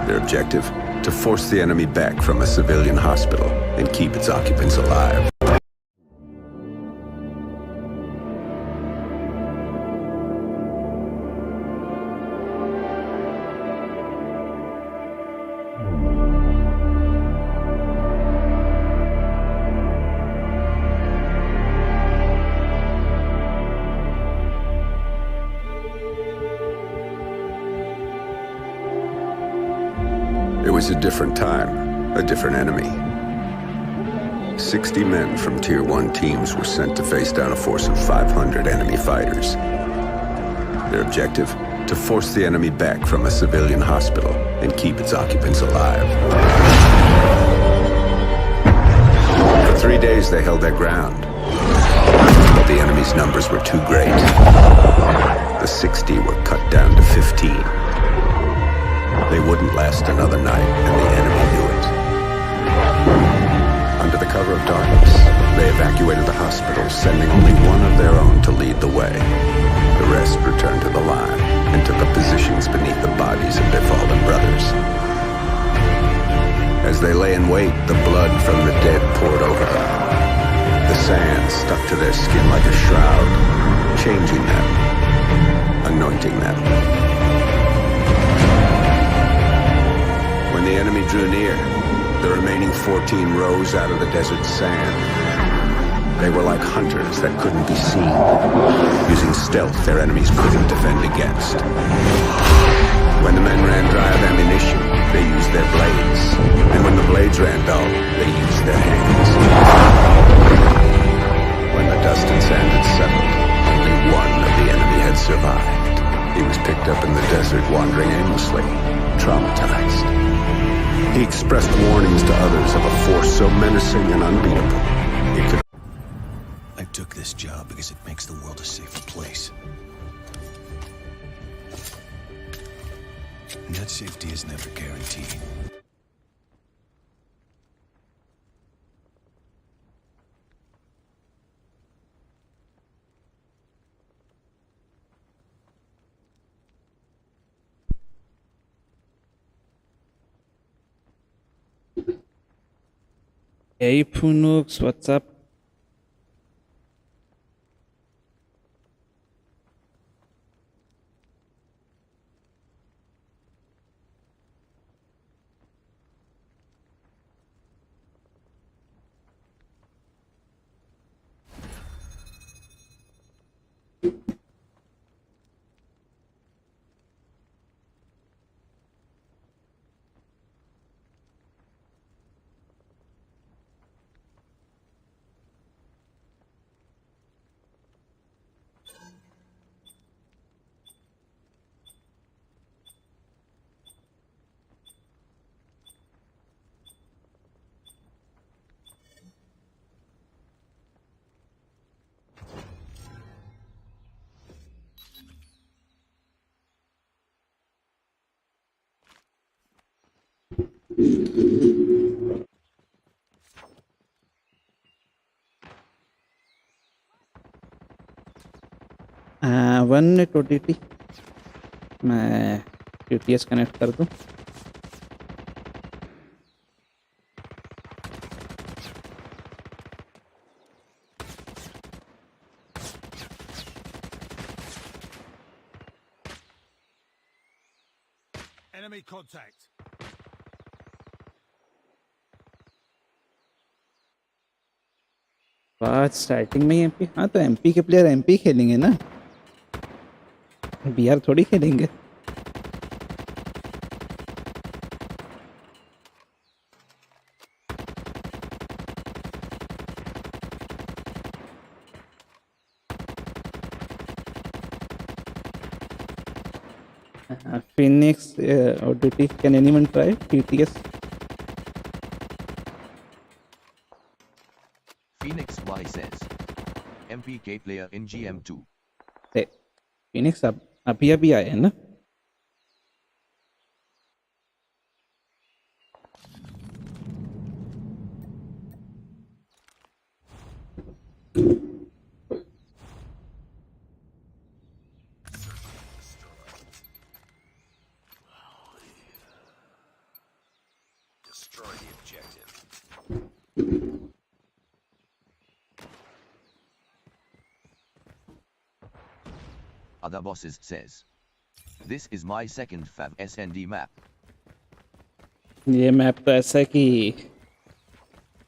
Their objective? To force the enemy back from a civilian hospital and keep its occupants alive. It was a different time, a different enemy. 60 men from Tier 1 teams were sent to face down a force of 500 enemy fighters. Their objective? To force the enemy back from a civilian hospital and keep its occupants alive. For 3 days they held their ground, but the enemy's numbers were too great. The 60 were cut down to 15. They wouldn't last another night, and the enemy knew it. Under the cover of darkness, they evacuated the hospital, sending only one of their own to lead the way. The rest returned to the line and took up positions beneath the bodies of their fallen brothers. As they lay in wait, the blood from the dead poured over them. The sand stuck to their skin like a shroud, changing them, anointing them. When the enemy drew near, the remaining 14 rose out of the desert sand. They were like hunters that couldn't be seen, using stealth their enemies couldn't defend against. When the men ran dry of ammunition, they used their blades. And when the blades ran dull, they used their hands. When the dust and sand had settled, only one of the enemy had survived. He was picked up in the desert, wandering aimlessly, traumatized. He expressed warnings to others of a force so menacing and unbeatable, it could... I took this job because it makes the world a safer place. And that safety is never guaranteed. Hey Punux, what's up? One net OTT मैं QTS connect कर दूं. Enemy contact. बात starting में ही MP. हाँ तो MP के player MP खेलेंगे ना, BR थोड़ी खेलेंगे. Phoenix ODT, can anyone try TTS? Phoenix Y says, MPK player in GM2. Phoenix अभी आए हैं ना. Other bosses says. This is my second fav SND map. ये मैप तो ऐसा है कि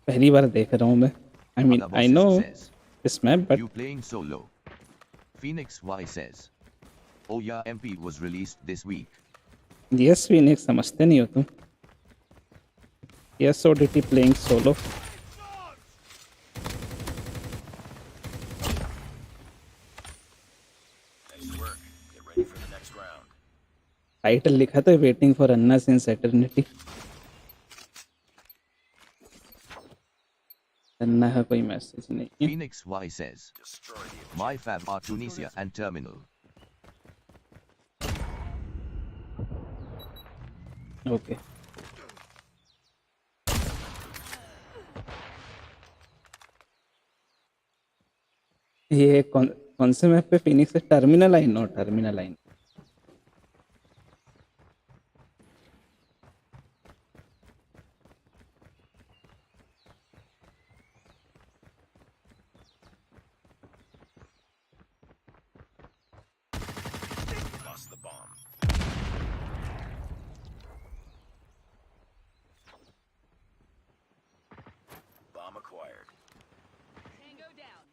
पहली बार देख रहा हूँ मैं. I mean, Other I bosses know says. this map, but You playing solo. Phoenix Y says. Oh yeah, MP was released this week. yes, Phoenix समझते नहीं हो तुम. Yes, ODT playing solo. Nice work. Get ready for the next round. Title लिखा था waiting for Anna since eternity. Anna का कोई message नहीं है. Phoenix Y says. Destroy the My fab are Tunisia and Terminal. Okay. ये कौन से map पे फिनिक्स है? Terminal line. No, terminal line. lost the bomb. Bomb acquired. Tango down.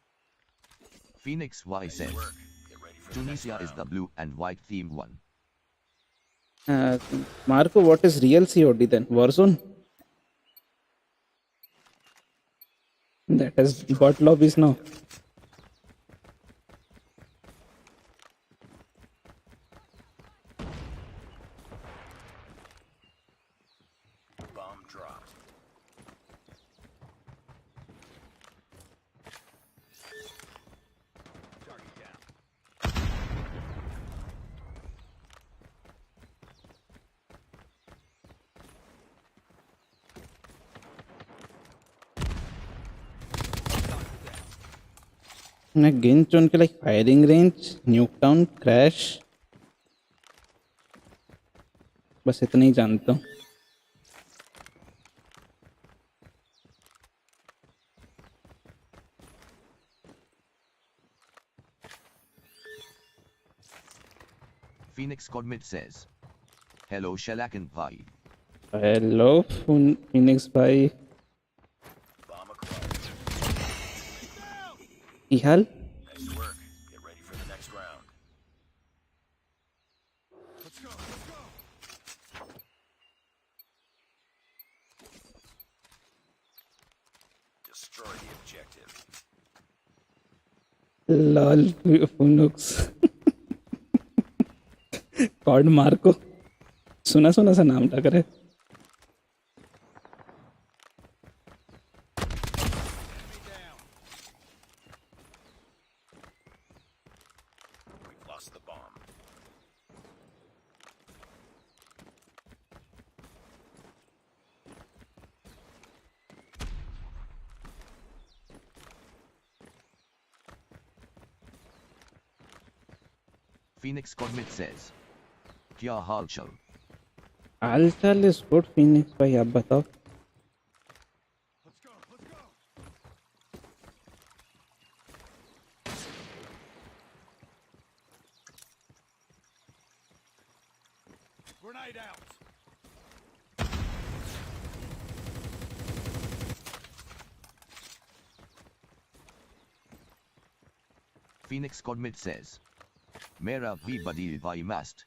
Phoenix Y says. Work. Get ready for the next Tunisia is round. the blue and white theme one. Marco, what is real COD then? Warzone? That is bot lobbies now. Bomb dropped. Target down. मैं गिन चुन के like firing range, न्यूकटाउन, crash, बस इतना ही जानता हूँ. Phoenix Codmit says. Hello Shelakan Bhai. Hello Phoenix भाई, Bomb acquired. की हाल? Nice work. Get ready for the next round. Let's go. Let's go. Destroy the objective. Lol Phoenix. COD Marco, सुना सुना सा नाम लग रहा है. We've lost the bomb. Phoenix Codmit says. Kya hal chal? हाल चाल is good Phoenix भाई, आप बताओ. Let's go. Let's go. Grenade out. Phoenix Codmit says. Mera bhi badil vai mast.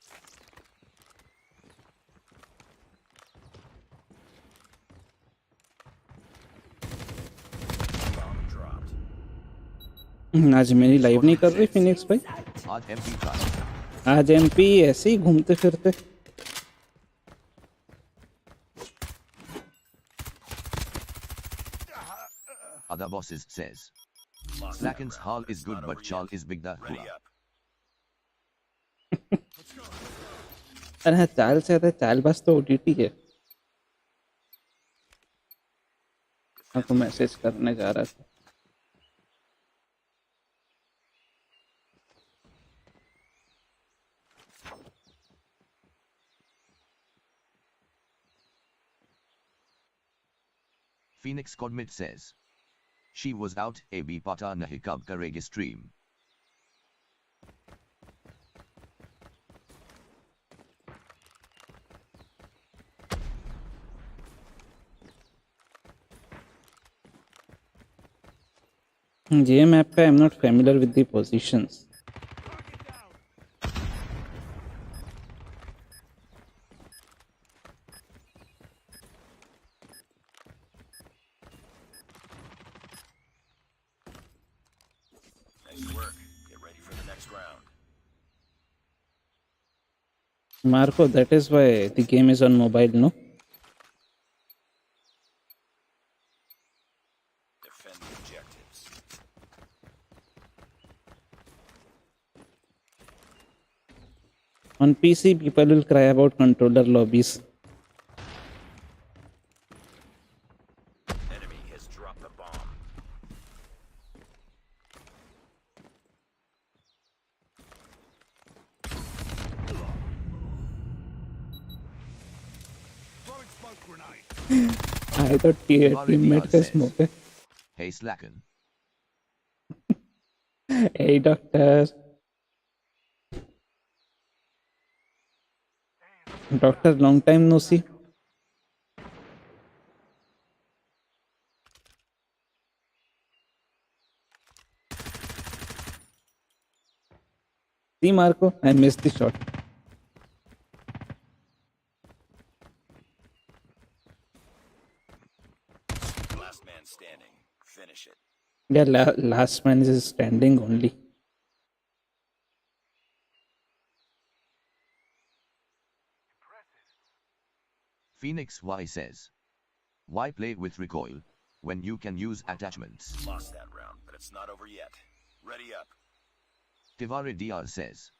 Bomb dropped. आज मेरी लाइव नहीं कर रही फिनिक्स भाई. Aaj MP ka. आज एमपी ऐसे ही घूमते फिरते. Other bosses says. Slaken's hal is good but chal is big da Ready hua. up. अरे हाँ, चाल से आता, चाल बस तो ओटीटी है. आपको मैसेज करने जा रहा था. Phoenix Codmit says. She was out, AB pata nahi kab karegi stream. ये मैप पे I am not familiar with the positions. Nice work. Get ready for the next round. Marco, that is why the game is on mobile, no? Defend the objectives. On PC, people will cry about controller lobbies. Enemy has dropped the bomb. I thought teammate का smoke है. Hey Slacken. Hey doctor. Doctor, long time no see. See Marco, I missed the shot. Last man standing. Finish it. Yeah, last man is standing only. Phoenix Y says, why play with recoil when you can use attachments? Lost that round, but it's not over yet. Ready up. Tivare DR says,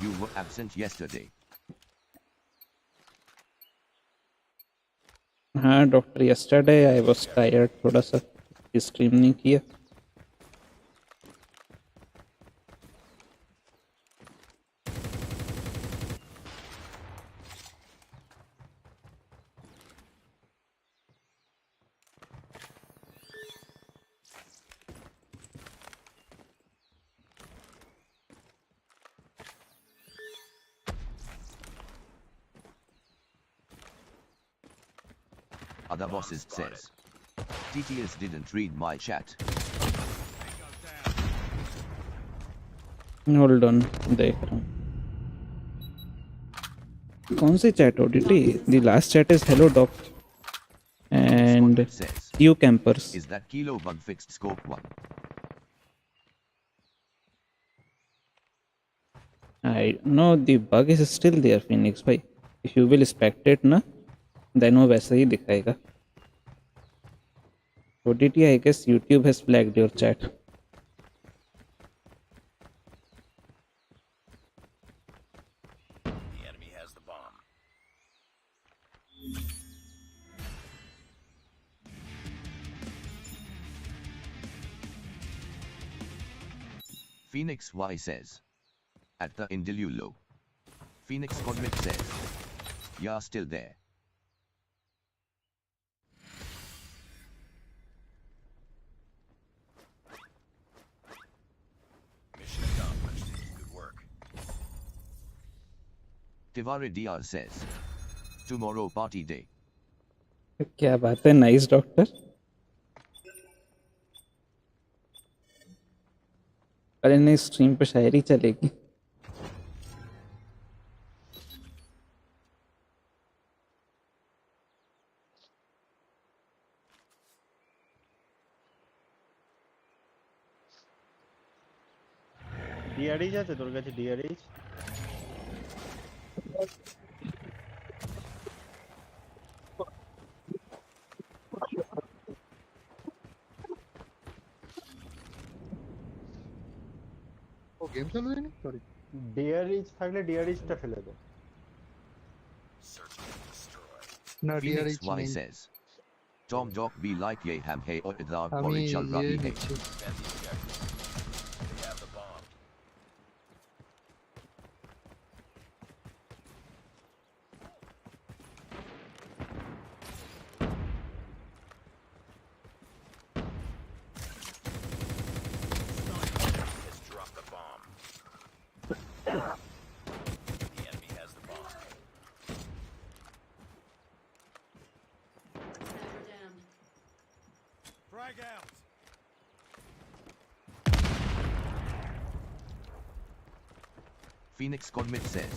you were absent yesterday. हाँ doctor, yesterday I was tired, थोड़ा सा stream नहीं किया. Other bosses says, TTS didn't read my chat. Hold on, देख रहा हूँ. कौन सी chat ODT? The last chat is hello doc and Scorpion says, you campers. is that kilo bug fixed scope 1? I know the bug is still there, Phoenix भाई. If you will spectate ना, then वो वैसा ही दिखाएगा. ODT, I guess YouTube has flagged your chat. The enemy has the bomb. Phoenix Y says, at the Indilulo. Phoenix Codmit says, you're still there. Mission accomplished. Good work. Tivare DR says, tomorrow party day. क्या बात है, nice doctor. अरे नहीं, stream पे शायरी चलेगी. ডিআরইচ আছে তোর কাছে? ডিআরইচ ও গেম চালু হয়নি, সরি। ডিআরইচ থাকলে ডিআরইচটা ফেলে দে। Search and destroy. না Phoenix ডিআরইচ Y নেই, says, Tom Doc be like ye ham hey or idar আমি kore chal ইয়ে rahi hai. দিচ্ছি। Defend the objectives. They have the bomb. Has dropped the bomb. The enemy has the bomb. Sniper down. Frag out. Phoenix Codmit says.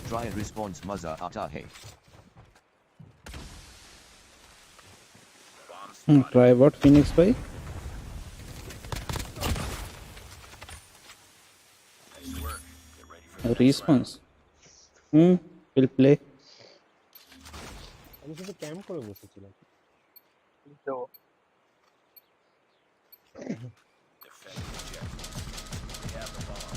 Try response maza aata hai. Try what, Phoenix bhai? Nice work. Get ready for the next round. Response. We'll play. আমি শুধু camp করে বসেছিলাম। তো Defend the objective. We have the bomb.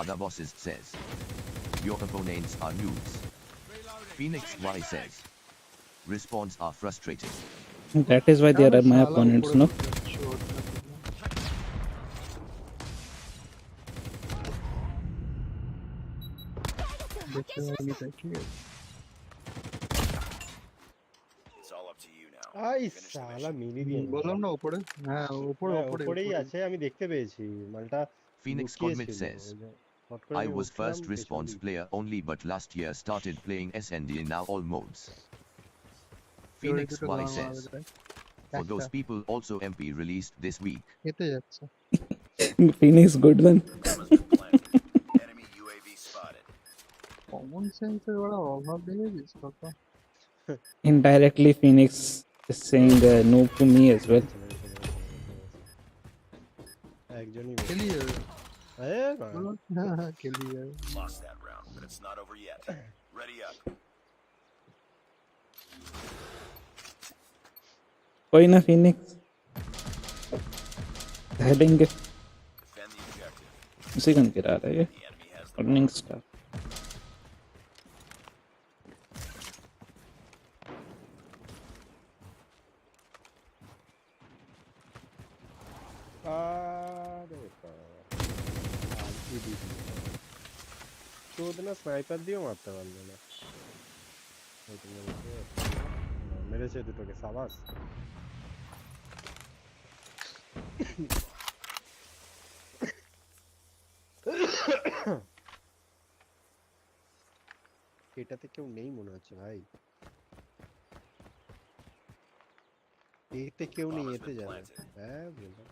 Other bosses says. Your opponents are noobs. Phoenix Y says. Respawns are frustrating. That is why they are my opponents, no? It's all up to you now. I Finish the শালা mission. মিলি দিয়ে বললাম না উপরে, হ্যাঁ উপরে হ্যাঁ, উপরে উপরেই উপরে। আছে, আমি দেখতে পেয়েছি মালটা Phoenix লুকিয়ে Codmit ছিল, says. ওই যে হট করে I আমি was উঠলাম, first পেছন response দিকে। player only but last year started playing SND in now all modes. Phoenix Y says. For those people also MP released this week. খেতে যাচ্ছে। Phoenix, good one. Bomb has been planted. Enemy UAV spotted. Common সেন্সের বড় অভাব দেখেছিস কত? Indirectly, Phoenix is saying noob to me as well. একজনই খেলি যাবে। বলল। হ্যাঁ হ্যাঁ খেলি যাবে। Lost that round, but it's not over yet. Ready up. कोई ना Phoenix. हेलेंगे Defend the objective. उसी गन गिरा रहा है ये. The enemy has the Running star. আরে কি দিবি? চোদনা স্নাইপার দিয়েও মারতে পারলো না। হয়তো মেরেছে দুটোকে, সাবাস। এটাতে কেউ নেই মনে হচ্ছে ভাই, এতে কেউ নেই, এতে যাবে। হ্যাঁ বললাম।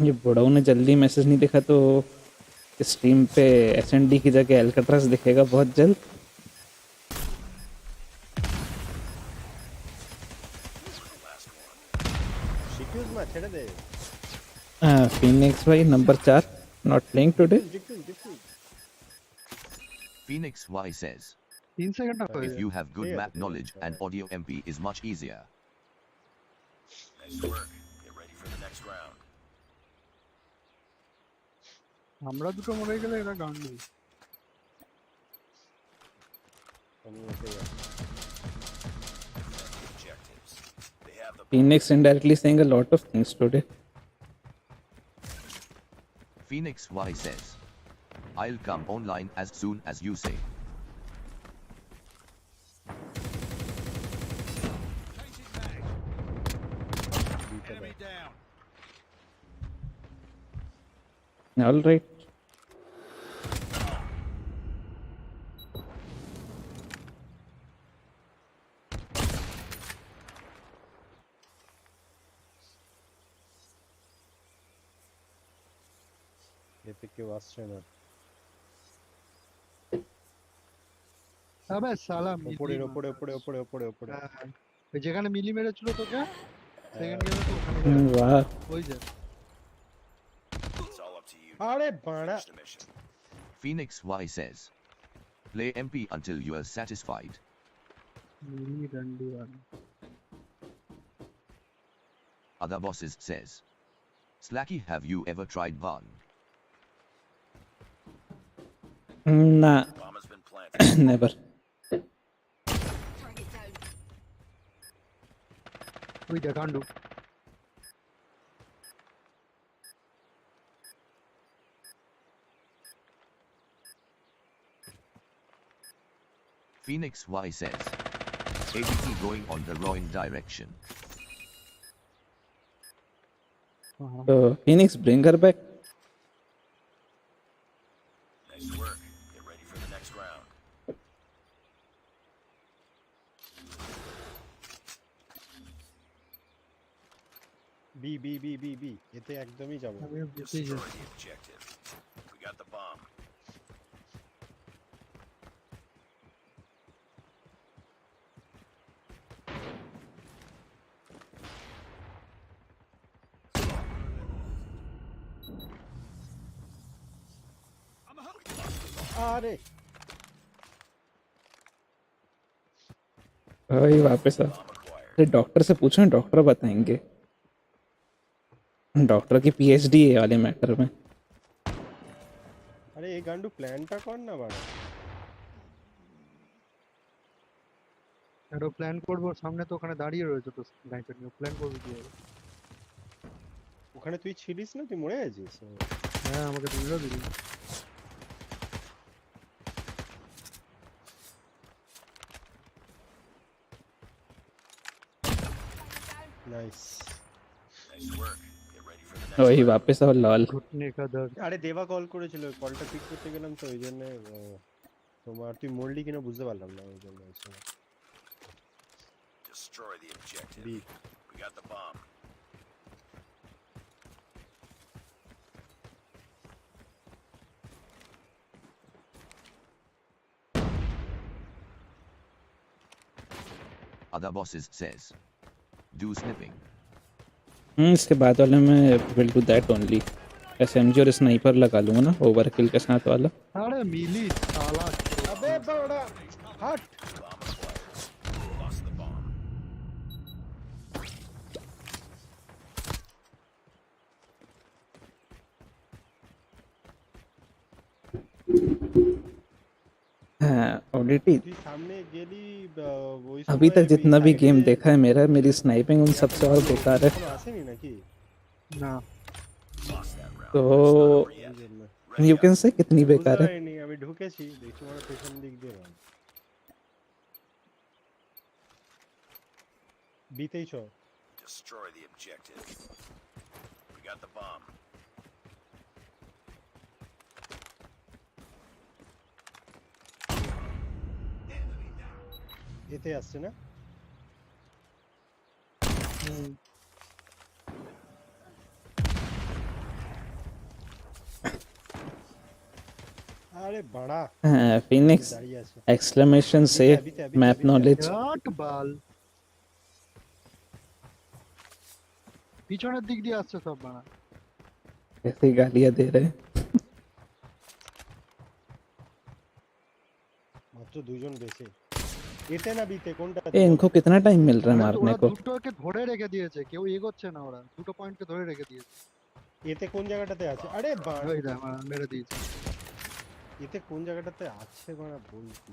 ये बुढ़ाऊ ने जल्दी मैसेज नहीं देखा तो स्ट्रीम पे एसएनडी की जगह एल्काट्रास दिखेगा बहुत जल्द. সিকিউজ মা ছেড়ে দে। Phoenix भाई number 4 not playing today. Diffuse Phoenix Y says. 3 second না If you have good Yeah, map yeah, knowledge yeah. and audio MP is much easier. Nice work. Get ready for the next round. আমরা দুটো মরে গেলে এরা গান দিই। আমি এতে যাচ্ছি। Defend the objectives. They have the bomb. Phoenix indirectly saying a lot of things today. Phoenix Y says. I'll come online as soon as you say. All right. এতে কেউ আসছে না। আবে শালা উপরে উপরে উপরে উপরে উপরে উপরে। ওই যেখানে মিলি মেরেছিল তোকে সেকেন্ড গেমে তো ওখানে Wow. ওই যে It's all up to you. আরে বাড়া। Finish the mission. Phoenix Y says. Play MP until you are satisfied. মিলি ডান্ডি ওয়ান Other bosses says. Slacky, have you ever tried Van? Nah, Bomb has been planted. never. Target down. ওই দে গান্ডু Phoenix Y says. ABT going on the Royale direction. तो Phoenix bring her back. Nice work. Get ready for the next round. B এতে একদমই যাব না। আমিও বুঝতেই Destroy যাচ্ছি। the objective. We got the bomb. আরে भाई वापस आ। अरे डॉक्टर से पूछो ना, डॉक्टर बताएंगे। डॉक्टर की पीएचडी है वाले मैटर में। আরে এই গান্ডু প্ল্যানটা কর না বাড়া। আরো প্ল্যান করবো, সামনে তো ওখানে দাঁড়িয়ে রয়েছে তো স্নাইপার নিয়ে, প্ল্যান করবো কি হবে? ওখানে তুই ছিলিস না, তুই মরে গেছিস? হ্যাঁ আমাকে তুলে দিবি। Nice. Nice work. Get ready for the next वही round. वापस आओ लाल। ঘুটনে का दर्द। আরে দেবা কল করেছিল, কলটা পিক করতে গেলাম তো ওই জন্য তোমার তুই মরলি কিনা বুঝতে পারলাম না, ওই জন্য Destroy the objective. B. We got the bomb. Other bosses says. Do snipping. इसके बाद वाले में will do that only. SMG और स्नाइपर लगा लूंगा ना ओवरकिल के साथ वाला। আরে মিলি সালা। আবে বড়া হাট। Bomb acquired. Lost the bomb. हाँ ऑडिटी। তুই সামনে গেলি ওই अभी तक সময় जितना भी side गेम এ देखा है मेरा, मेरी स्नाइपिंग उन सबसे और बेकार है। এখনো আসেনি নাকি? না Lost that round. तो এই জন্য। यू कैन से कितनी বুঝতে बेकार है। পারিনি, আমি ঢুকেছি দেখছি আমার পেছন দিক দিয়ে রান। বিতেই ছ। Destroy the objective. We got the bomb. এতে আসছে না? আরে বাড়া हाँ फिनिक्स দাঁড়িয়ে আছে। एक्सक्लेमेशन से अभी मैप नॉलेज। জাট বাল। পিছনের দিক দিয়ে আসছে সব বানা। ऐसी गालियां दे रहे हैं। মাত্র দুইজন বেঁচে। এতে না বিতে কোনটা? ए इनको कितना टाइम मिल रहा है मारने ওরা को। দুটোকে ধরে রেখে দিয়েছে, কেউ এগোচ্ছে না, ওরা দুটো পয়েন্টকে ধরে রেখে দিয়েছে। এতে কোন জায়গাটাতে আছে? আরে বাড়া ওই দেখ মেরে দিয়েছে। এতে কোন জায়গাটাতে আছে বাড়া বলছি।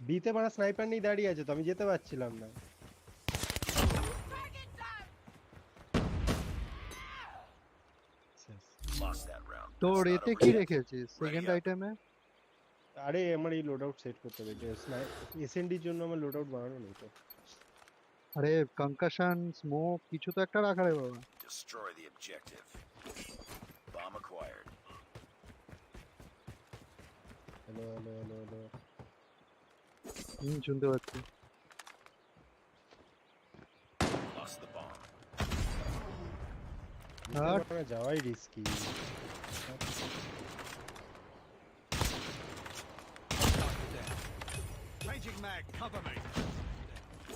বিতে বাড়া স্নাইপার নেই দাঁড়িয়ে আছে তো আমি যেতে পারছিলাম না। Lost that round. তোর It's not এতে over কি yet. রেখেছিস সেকেন্ড up. আইটেমে? আরে আমার এই লোড আউট সেট করতে হবে, এসএনডির জন্য আমার লোড আউট বানানো নেই তো। আরে কনকাশন স্মোক কিছু তো একটা রাখা রে বাবা। Destroy the objective. Bomb acquired. Hello hello hello hello. শুনতে পাচ্ছি। Lost the bomb. আমরা যাওয়াই risky. Changing mag, cover me.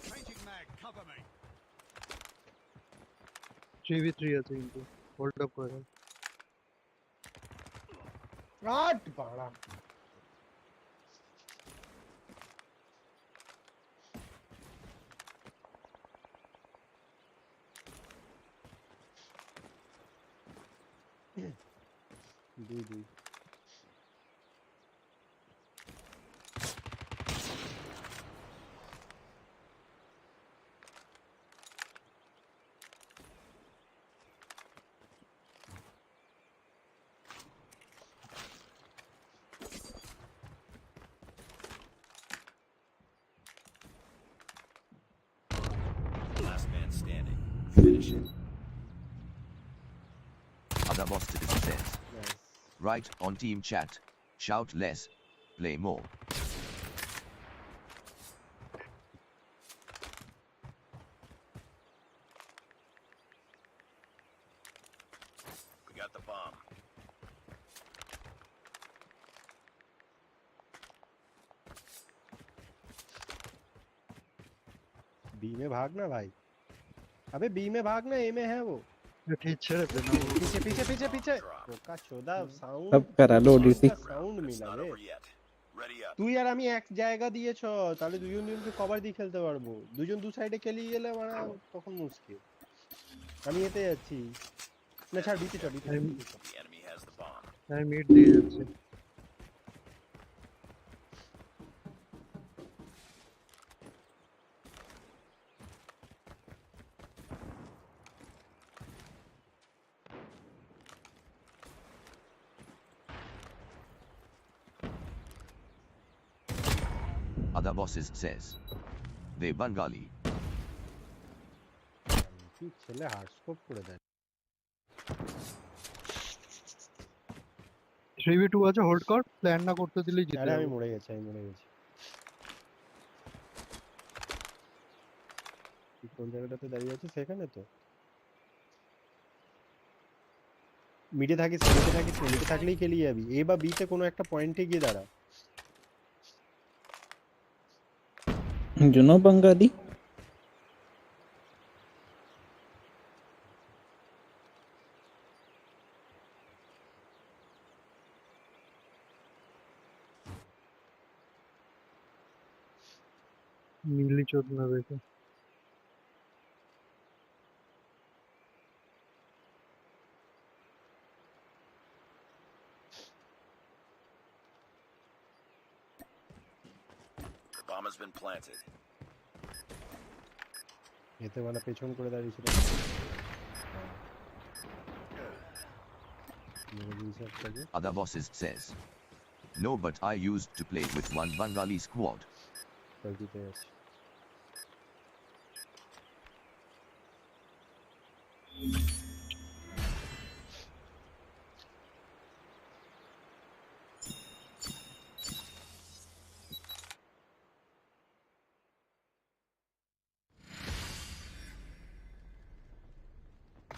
Changing mag, cover me. 3v3 আছে কিন্তু হোল্ড আপ করে। রাট বাড়া দুই দুই। location. Other bosses says. Write on team chat. Shout less. Play more. We got the bomb. B में भागना भाई, अबे बी में भागना, ए में है वो। ठीक छेड़े पे ना वो। पीछे पीछे पीछे पीछे ওকা চোদা সাউন্ড अब करा लो डीसी। সাউন্ড It's মিলা not রে। over yet. Ready up. তুই আর আমি এক জায়গা দিয়েছ, তাহলে দুজন দুজনকে কভার দিয়ে খেলতে পারবো। দুজন দু সাইডে খেলিয়ে গেলে মানে তখন মুশকিল। আমি এতে যাচ্ছি না, ছাড় দিতে চল দিতে চল। The enemy has the bomb. আমি মিড দিয়ে যাচ্ছি। Other bosses says. They Bengali. কি ছেলে হার্ড স্কোপ করে দেয়। 3v2 আছে, হোল্ড কর, প্ল্যান না করতে দিলেই জিতে আরে আমি যাবো। মরে গেছি, আমি মরে গেছি। তুই কোন জায়গাটাতে দাঁড়িয়ে আছিস? সেখানে তো মিডে থাকিস, মিডে থাকিস, মিডে থাকলেই খেলিয়ে যাবি। এ বা বি তে কোনো একটা পয়েন্টে গিয়ে দাঁড়া। You know Bengali? নীলি চোদ না দেখে। The bomb has been planted. এতে মানে পেছন করে দাঁড়িয়েছিল। Other bosses says. No, but I used to play with one Bengali squad. দিতে যাচ্ছি।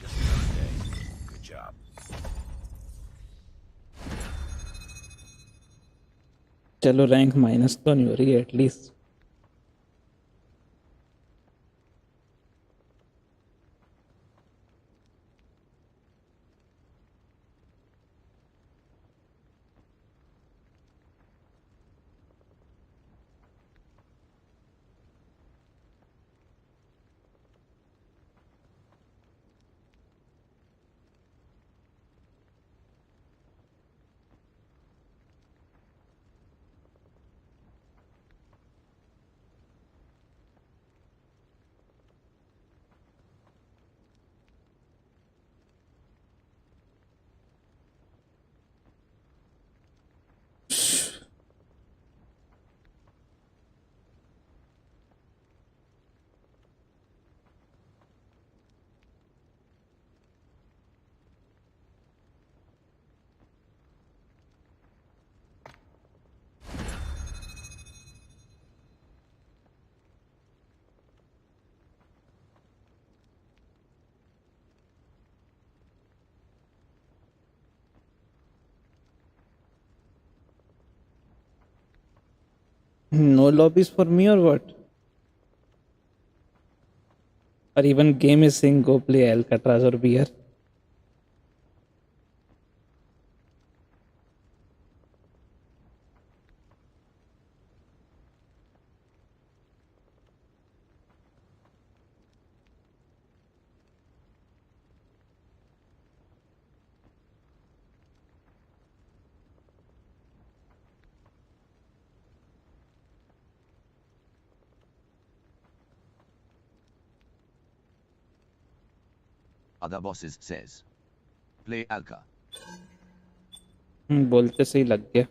Just another day. Good job. चलो रैंक माइनस तो नहीं हो रही है at least. No lobbies for me or what? Or even game is saying go play Alcatraz or beer. Other bosses says. Play Alka. बोलते सही लग गया।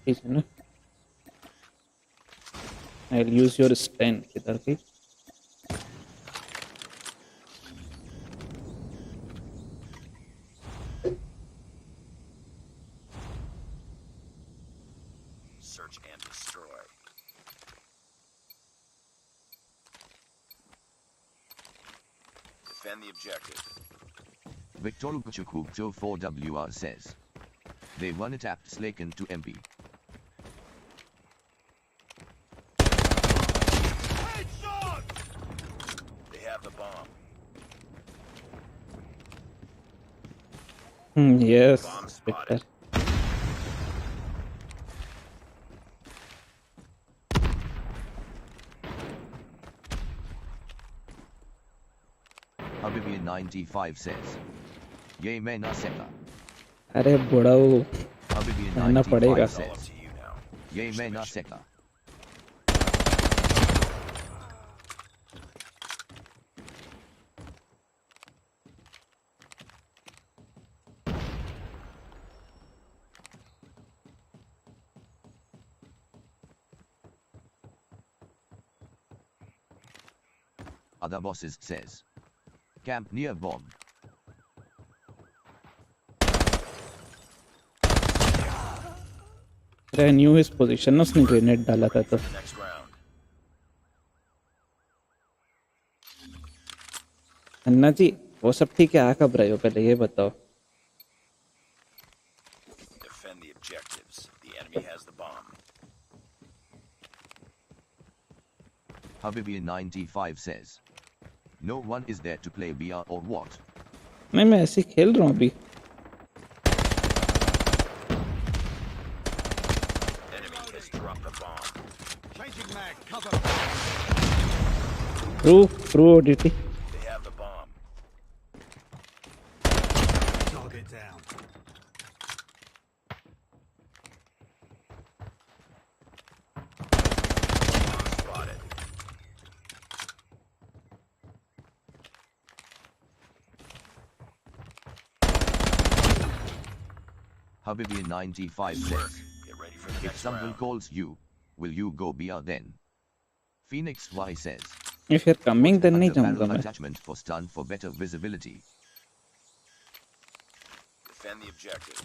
ठीक है ना. I'll use your stand किधर की. Search and destroy. Defend the objective. Victor Kuchukukto 4WR says. They one tapped Slaken to MP. They have the bomb. Yes, Bomb Victor. spotted. Habibi 95 says. Ye main na seka. अरे बुढ़ाऊ Habibi रहना पड़ेगा. 95 It's all up says. to you now. Ye main na seka. Other bosses says. Camp near bomb. I knew his position ना उसने grenade डाला था तो. The next round. अन्ना जी वो सब ठीक है. आ कब रहे हो पहले ये बताओ. Defend the objectives. The enemy has the bomb. Habibi 95 says. No one is there to play VR or what? नहीं मैं ऐसे ही खेल रहा हूँ अभी. Enemy has dropped the bomb. True ODT. They have the bomb. Bomb spotted. Habibi 95 says. Get ready for the If next someone round. calls you, will you go BR then? Phoenix Y says. If you're coming then नहीं Under जाऊँगा barrel मैं. attachment for stun for better visibility. Defend the objective.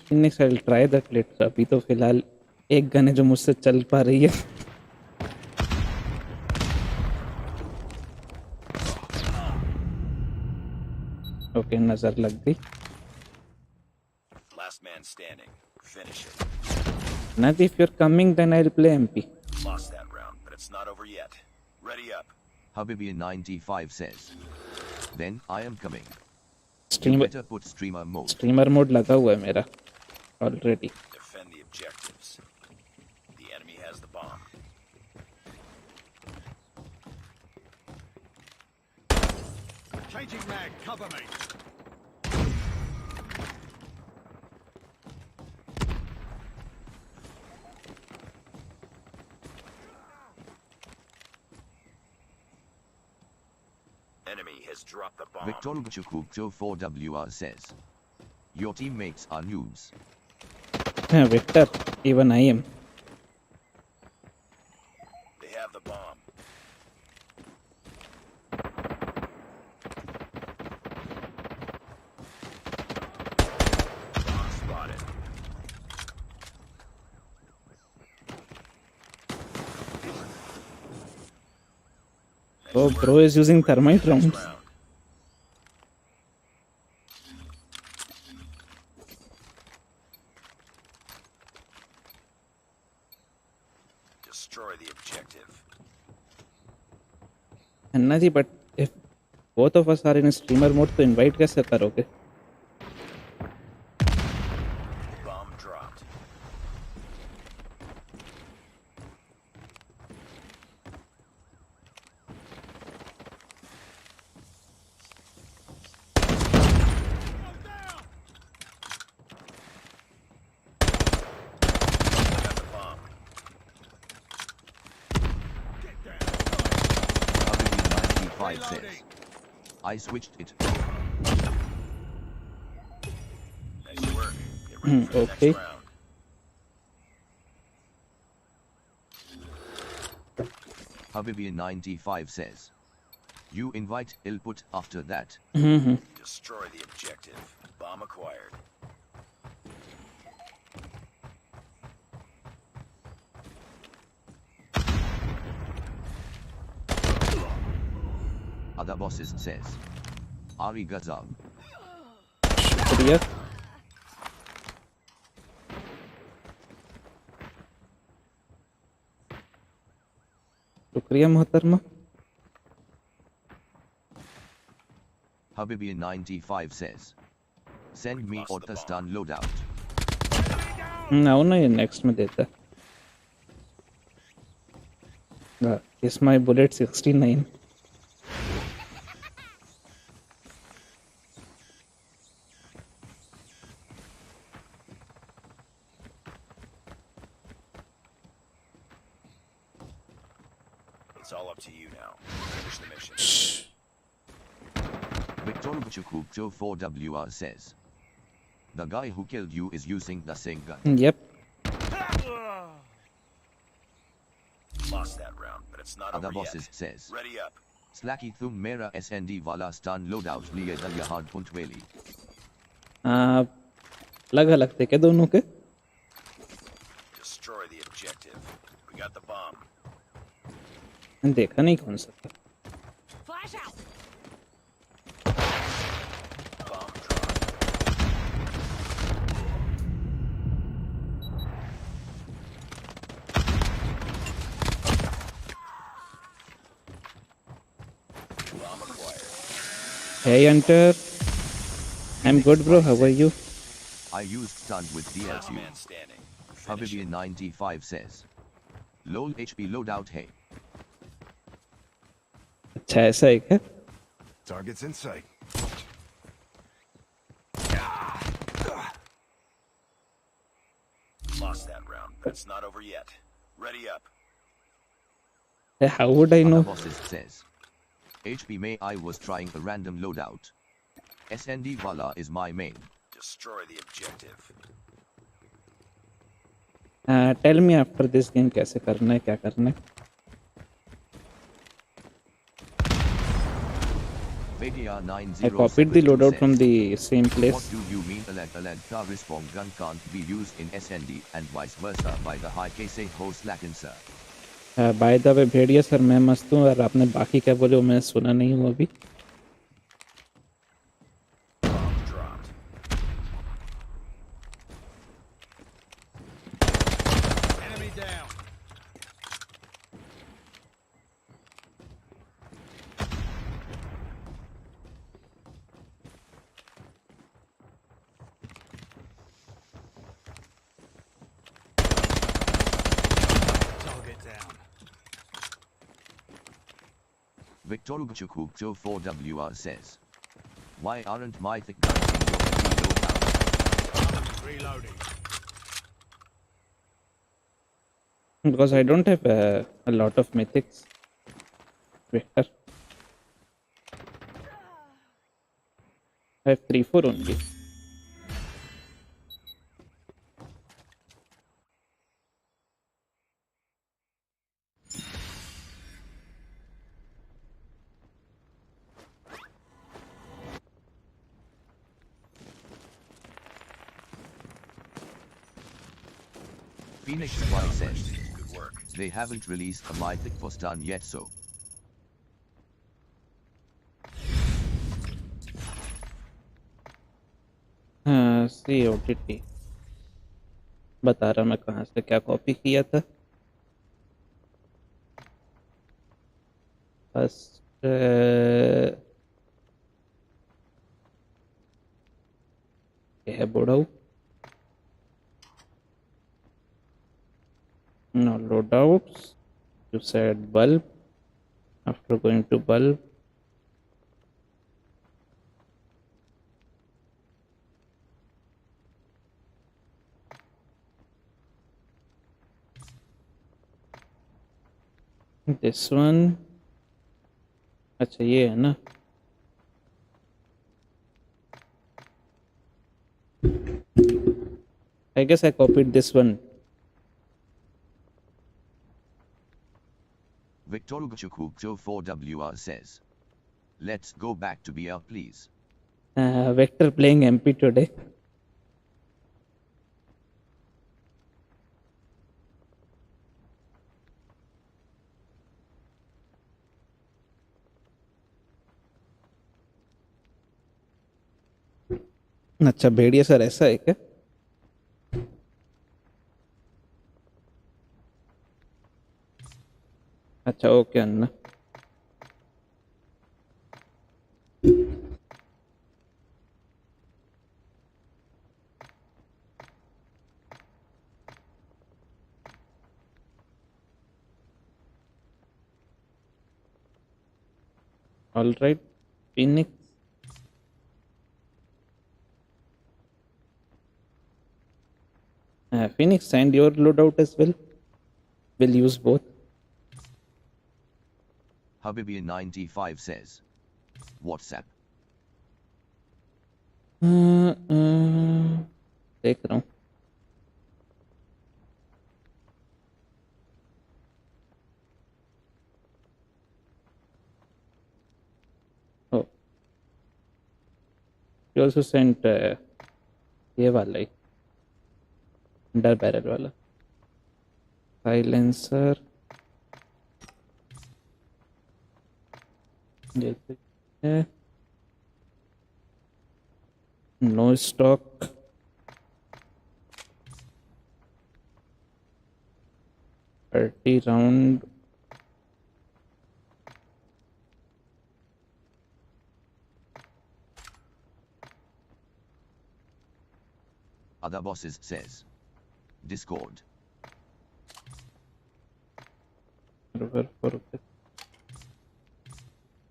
Phoenix I'll try that later. अभी तो फिलहाल एक gun है जो मुझसे चल पा रही है. ओके नजर लग गई. Last man standing. Finish it. Not if you're coming then I'll play MP. Lost that round, but it's not over yet. Ready up. Habibi 95 says. Then I am coming. You Streamer better put streamer mode. Mode लगा हुआ है मेरा already. Defend the objectives. The enemy has the bomb. Changing mag, cover me. Enemy has dropped the bomb. Victor Chukukto 4WR says. Your teammates are noobs. Victor, even I am. They have the bomb. Bomb spotted. Oh, bro is using thermite rounds. Next round. Destroy the objective. Anna ji but if both of us are in a streamer mode तो invite कैसे करोगे? Bomb dropped. I got the bomb. Habibi 95 says. I switched it. Nice work. Get ready for the Okay. next round. Habibi95 says. You invite Ilput after that. Destroy the objective. Bomb acquired. Other bosses says. Ari Gazab. शुक्रिया शुक्रिया मोहतरमा Habibi95 says. Send me Ortastan loadout. आओ ना ये next में देता है is my bullet 69 It's all up to you now. Finish the mission. Victor Chukubjo 4WR says. The guy who killed you is using the same gun. yep Lost that round, but it's not Other over bosses yet. says. Ready up. Slacky thum mera SND wala stan loadout liye da yahad puntweli. अलग अलग थे क्या दोनों के Destroy the objective. We got the bomb. देखा नहीं कौन सा था Flash out. Bomb dropped. Bomb acquired. hey hunter I'm good bro how are you I used stun with Last DLQ. man standing. Finish it. Habibi95 says. Lol HP loadout hey. अच्छा ऐसा है क्या Target's in sight. Lost that round, but it's not over yet. Ready up. how would I Other know bosses says. HP May I was trying a random loadout. SND wala is my main. Destroy the objective. tell me after this game कैसे करना है क्या करना है Vedia90 I copied the loadout from the same What place. do you mean a respawn gun can't be used in SND and vice versa by the high case ho slacken sir? By the way Bhediya sir मैं मस्त हूँ और आपने बाकी क्या बोले वो मैंने सुना नहीं हूँ अभी Bomb dropped. Enemy down. Target down. Victor Ugachukukjo 4WR says. Why aren't my thick guns in your heavy loadout? Reloading. because I don't have a lot of mythics. Victor. I have 3-4 only. Phoenix Y says. Good work. They haven't released a mythic for stun yet so. हाँ CODT बता रहा मैं कहाँ से क्या copy किया था first ये है बोड़ाऊ no loadouts you said bulb after going to bulb this one अच्छा ये है ना I guess I copied this one Victorugachukukto 4WR says. Let's go back to BR please. Vector playing MP today. अच्छा भेड़िया sir ऐसा है क्या? अच्छा okay Anna. All right, Phoenix. Phoenix, send your loadout as well. We'll use both. Habibi95 says. WhatsApp. देख रहा हूँ. Oh, you also sent ये वाला ही अंडर बैरल वाला साइलेंसर. जैसे है no stock. 30 round. Other bosses says. Discord.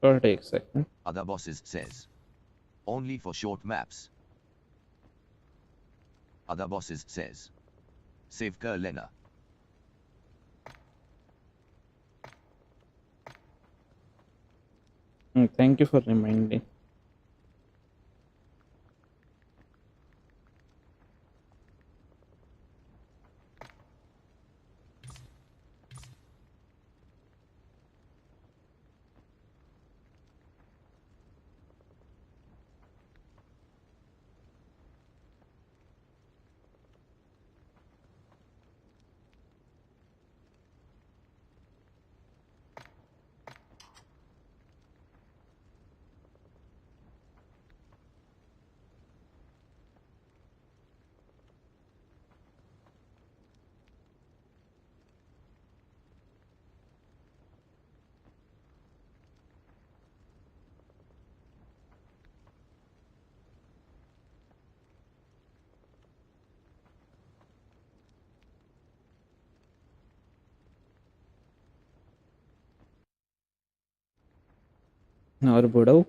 For take second. Other bosses says. Only for short maps. Other bosses says. Save Kerlena. Thank you for reminding. और बुढ़ाऊ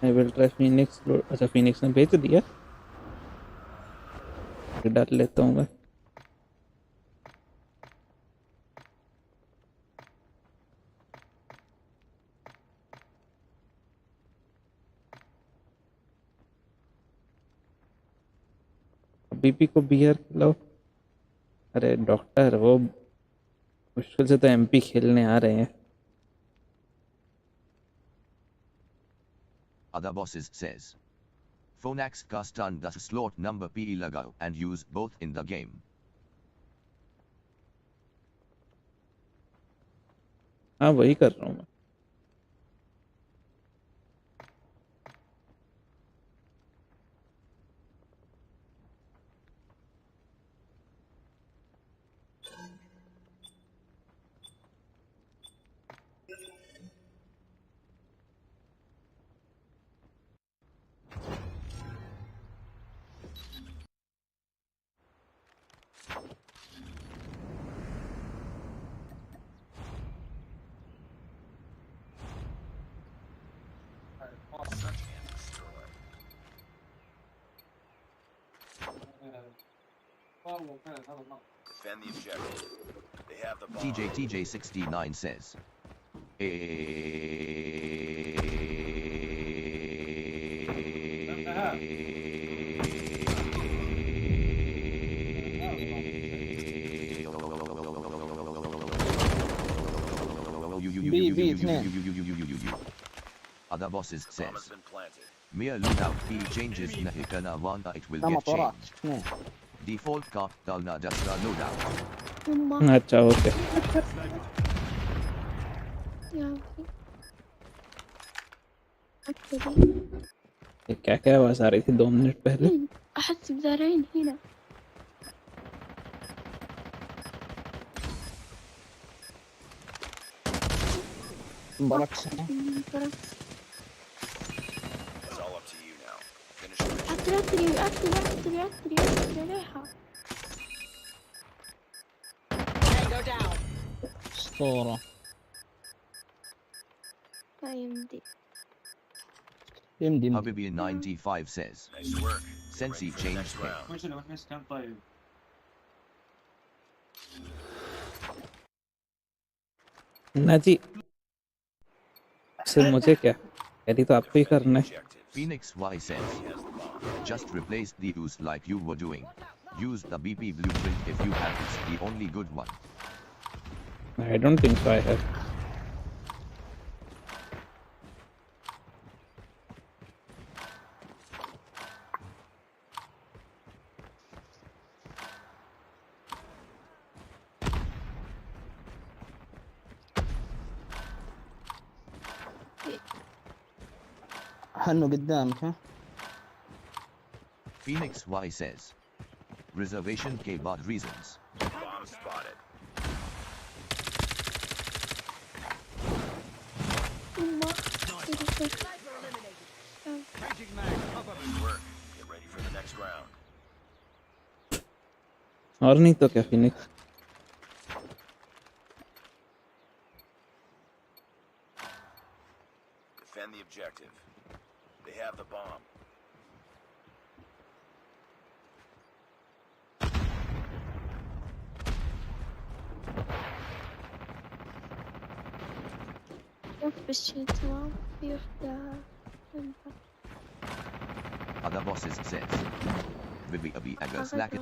I will try Phoenix. अच्छा Phoenix ने भेज दिया. डाल लेता हूँ मैं. BP को बियर खिलाओ. अरे डॉक्टर वो मुश्किल से तो एमपी खेलने आ रहे हैं. Other bosses says. Phonax Kastan das slot number PE lagao and use both in the game. हाँ वही कर रहा हूँ मैं. Defend the objective. They have the bomb. TJ69 says. Other bosses Bomb has says. been planted. Mere lootout he changes nahikana wanda it will get changed. Default ka dalna dasra loadout. अच्छा okay क्या क्या आवाज आ रही थी 2 minute पहले أحس بزارعين هنا. It's all up to you now. Finish the mission. عطري عليها. Tango down. اسطوره. ما يمدي. يمدي Habibi 95 says. Nice work. Sensi Ready for the changed next head. round. ना जी सिर्फ मुझे क्या यदि तो आपको ही करना है Objectives. Phoenix Y says. He has the bomb. Just replace the use like you were doing. Use the BP blueprint if you have it's the only good one. I don't think so I have حنه قدامك ها. Phoenix Y says. Reservation K-Bot reasons. Bomb spotted. Changing mag. Cover me. Good work. Get ready for the next round. और नहीं तो क्या Phoenix Defend the objective. They have the bomb. بالشي تمام في وحدة. Other bosses says. Vivi abi aga slack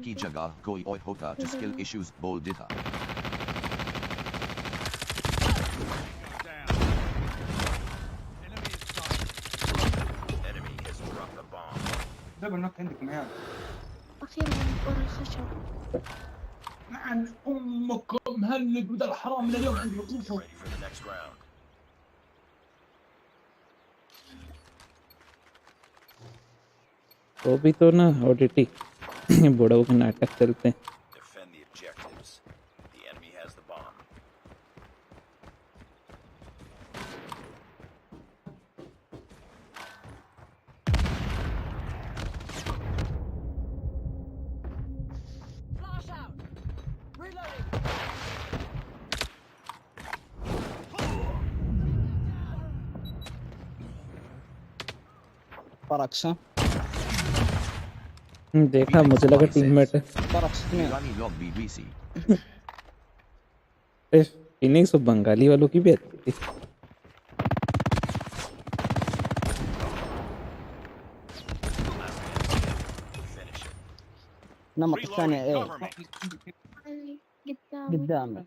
ki jaga koi oi hota to skill issues bol ditha. Down. Enemy is spotted. Enemy has dropped the bomb. أخيرا ورا الخشب. Ready for the next round. वो भी तो ना OTT बड़ों के नाटक चलते हैं Defend the objectives. The enemy has the bomb. Flash out. Reloading. بركس ها. देखा मुझे लगा टीममेट है بركس اثنين. Irani log BBC. फिनिक्स और बंगाली वालों की भी आती थी Finish it. نمط الثانية ايه Cover me. اللي قدام. قدامك.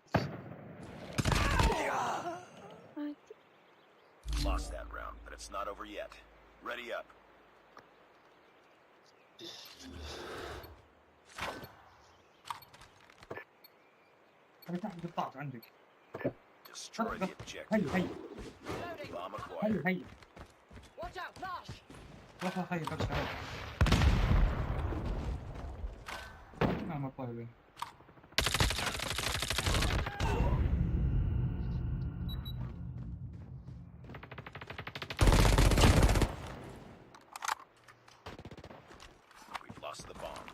Lost that round, but it's not over yet. Ready up. Destroy the objective. Reloading. Bomb acquired. Watch out. Flash. We've lost the bomb.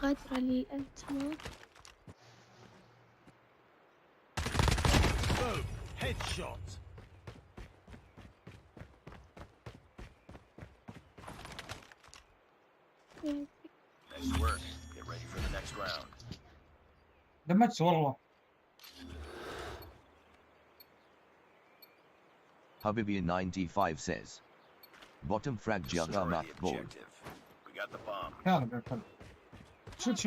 قادرة للألتماس. Boom. Headshot. Nice work. Get ready for the next round. Habibi95 says. Bottom frag Destroy Jaga the Mat Bol. objective. We got the bomb. Shoot.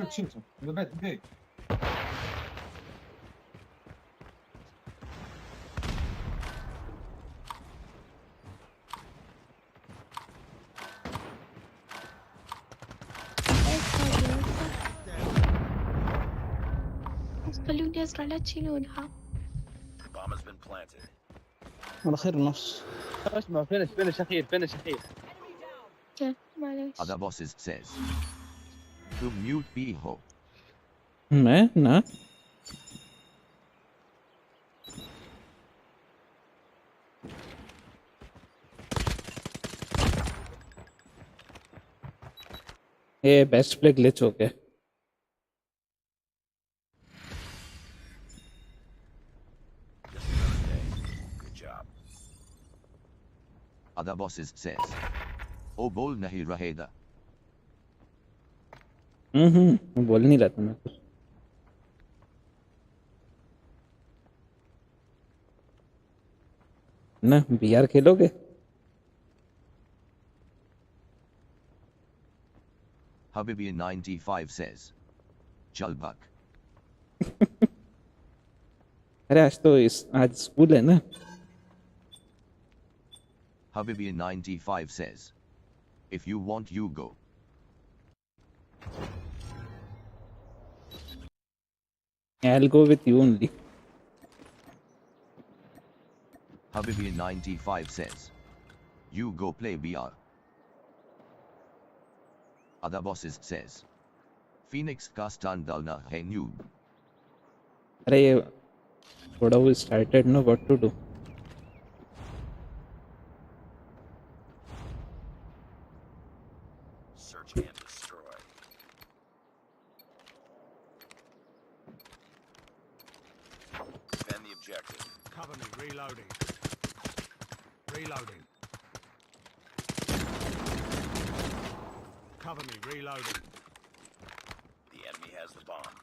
خلوني أزرع لا تشيلونها. Bomb has been planted. الأخير نص. اسمع فينش اخير. Enemy down. كيف معليش. Other bosses says. To mute Piho. मैं ना ये best play glitch हो गया Just another day. Good job. Other bosses says. Oh bol nahi raheda. बोल नहीं रहा था मैं कुछ ना बीआर खेलोगे Habibi95 says. Chalbak. अरे आज स्कूल है ना Habibi95 says. If you want you go. I'll go with you only Habibi95 says. You go play BR. Other bosses says. Phoenix Kastan Dalna Hey noob. अरे ये थोड़ा वो started ना what to do Search and destroy. Defend the objective. Cover me. Reloading. Reloading. Cover me. Reloading. The enemy has the bomb.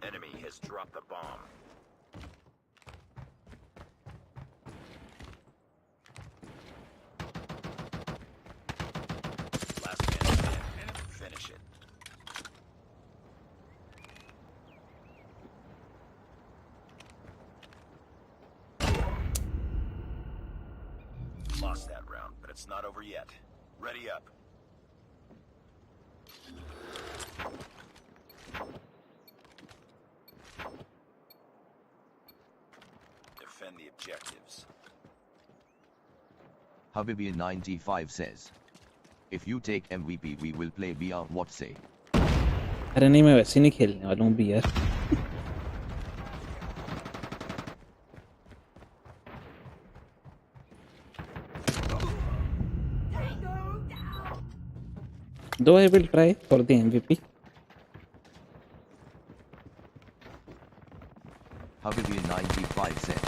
Enemy has dropped the bomb. Last man standing. Finish it. Lost that round, but it's not over yet. Ready up. Defend the objectives. Habibi95 says. If you take MVP we will play BR what say. अरे नहीं मैं वैसे नहीं खेलने वाला हूँ B R though I will try for the MVP Habibi95 said.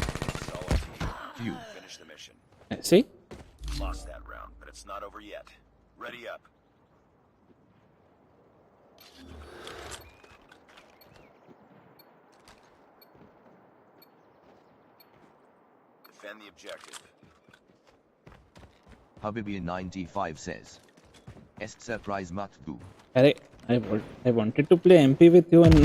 Solid team. You. Finish the mission. see Lost that round, but it's not over yet. Ready up. Defend the objective. Habibi95 says. Est surprise mat do. अरे I wanted to play MP with you and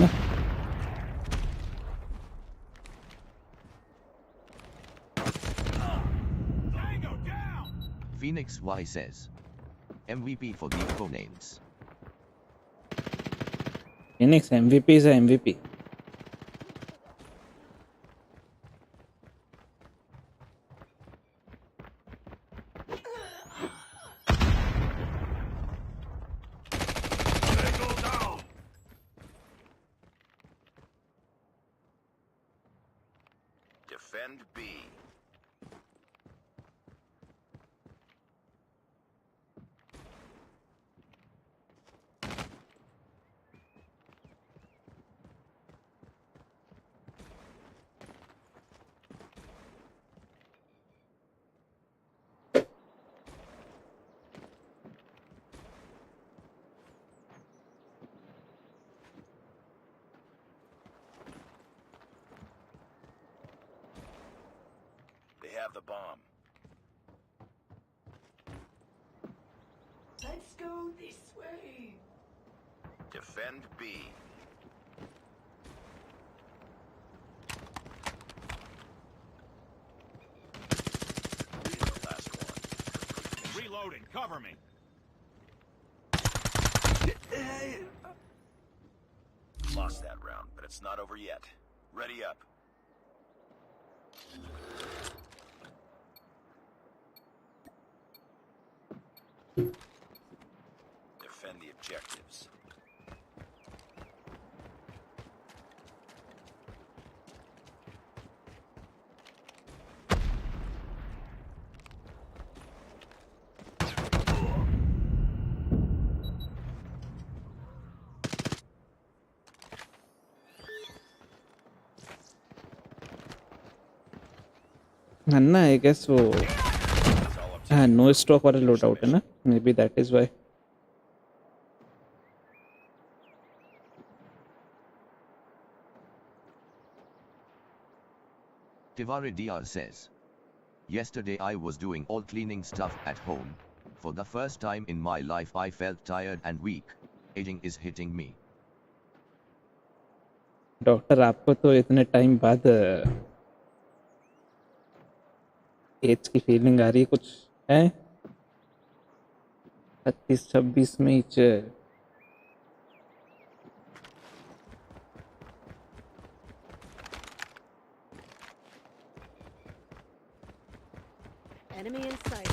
Tango down. Phoenix Y says. MVP for the opponents. Phoenix MVP is a MVP Tango down. Defend B. have the bomb. Let's go this way. Defend B. Last one. Reloading. Cover me. Lost that round, but it's not over yet. Ready up. Defend the objectives. Anna I guess वो It's all up to हाँ you. No stock वाला load out है ना, maybe that is why. Tivare DR says, yesterday I was doing all cleaning stuff at home. For the first time in my life I felt tired and weak. Aging is hitting me. Doctor आपको तो इतने time बाद as की feeling आ रही है, कुछ है 25-26 में ही Enemy in sight.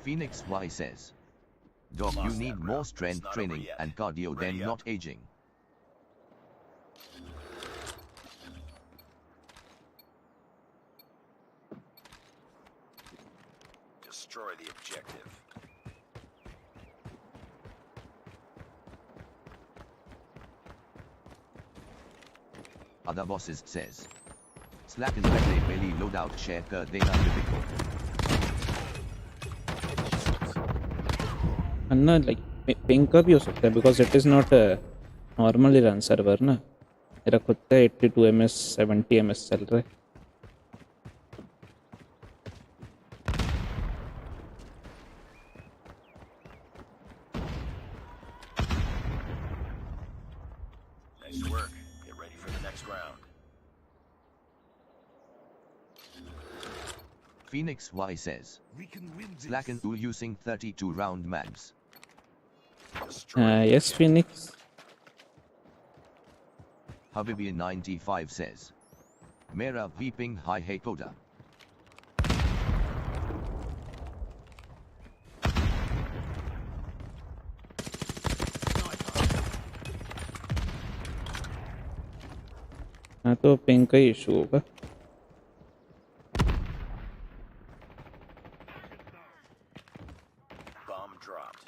Phoenix Y says, Doc, you Lost need that more round. strength It's not training over yet. and cardio Ready than up. not aging. Destroy the objective. Other bosses says, Slacken पहले पहली loadout share कर देना लिपिक को. अन्ना like pink का भी हो सकता है because it is not normally run server ना. मेरा खुद का 82 ms 70 ms चल रहा है. Nice work. Get ready for the next round. Phoenix Y says, We can win this. Slacken using 32 round mags. Destroy the yes objective. Phoenix. Habibi 95 says, Mera weeping hi hey Koda. हाँ तो pink का issue होगा. Bomb dropped.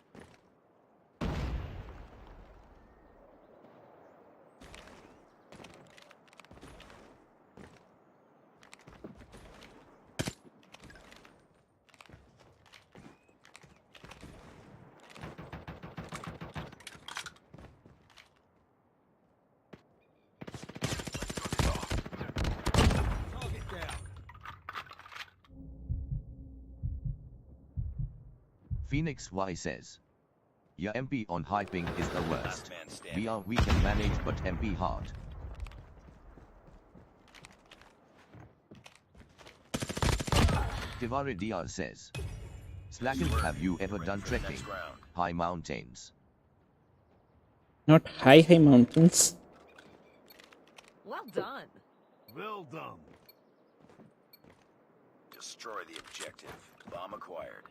Target down. Phoenix Y says, your MP on high ping is the worst. Last man standing. We are weak and manage but MP hard. Tivare DR says, Slacken, have you ever Ready done for the trekking? next round. High mountains. Not high mountains. Well done. Well done. Destroy the objective. Bomb acquired.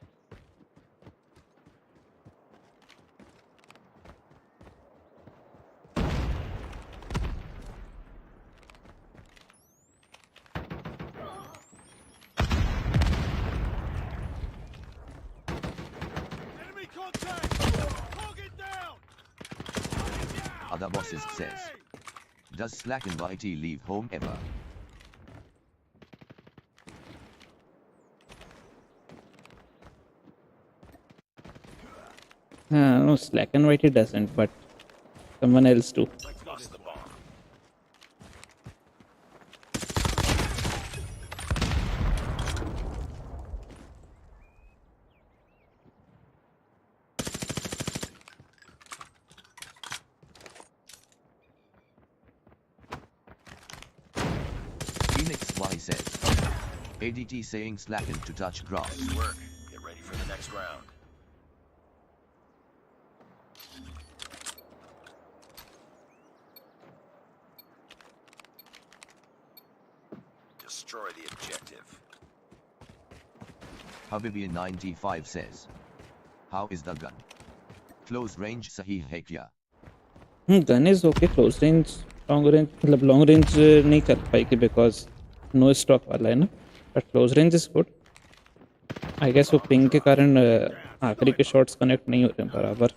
Enemy contact. Target down. Other bosses says, does Slacken YT leave home ever? No, Slack and White he doesn't, but someone else do. Lost the bomb. Phoenix Y says. ADT saying slacken to touch grass. Nice work. Get ready for the next round. Destroy the objective. Habibi95 says. How is the gun? Close range sahi hai kya? Gun is okay close range long range मतलब long range नहीं कर पाएगी because no stock वाला है ना but close range is good I guess वो ping के कारण आखिरी के शॉट्स कनेक्ट नहीं हो रहे हैं बराबर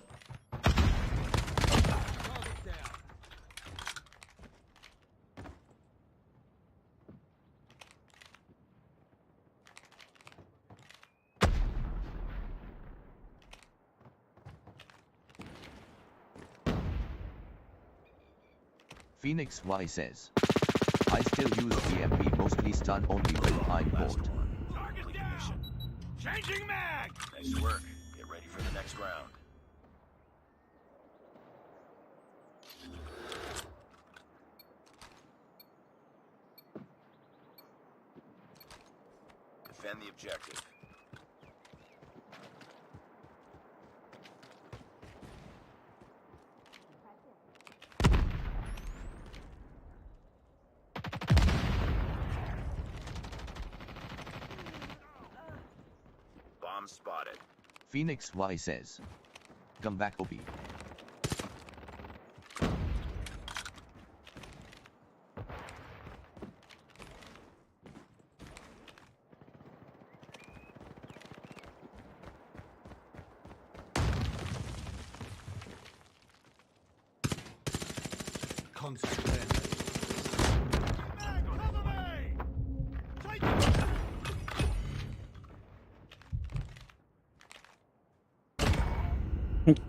Phoenix Y says. I still use BMP mostly stun only when I'm bored. Target down. Changing mag. Nice work. Get ready for the next round. Defend the objective. Bomb spotted. Phoenix Y says. Come back OP. Concentrate. Cover me. Take it.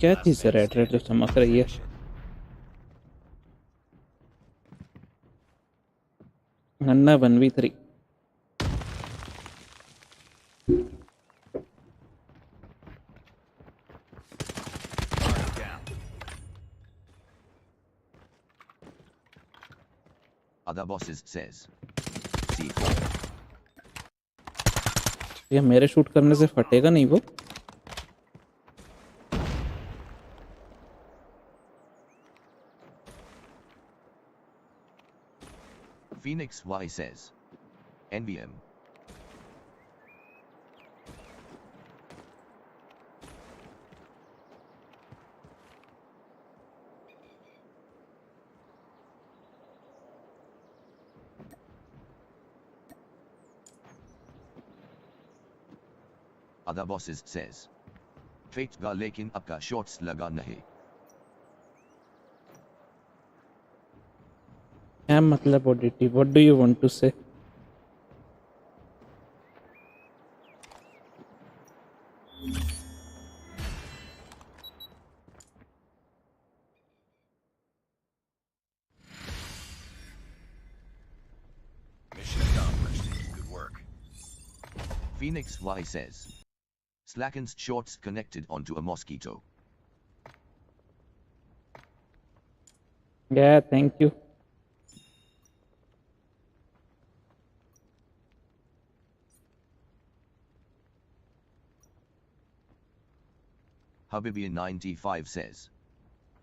क्या चीज़ है red red जो चमक रही है अन्ना 1v3 Target down. Other bosses says. C4. ये मेरे shoot करने से फटेगा नहीं वो Phoenix Y says. NVM. Other bosses says. Fate ga lekin apka shorts laga nahi. क्या मतलब ODT what do you want to say Mission accomplished. Good work. Phoenix Y says. Slackens shorts connected onto a mosquito. या thank you Habibi95 says.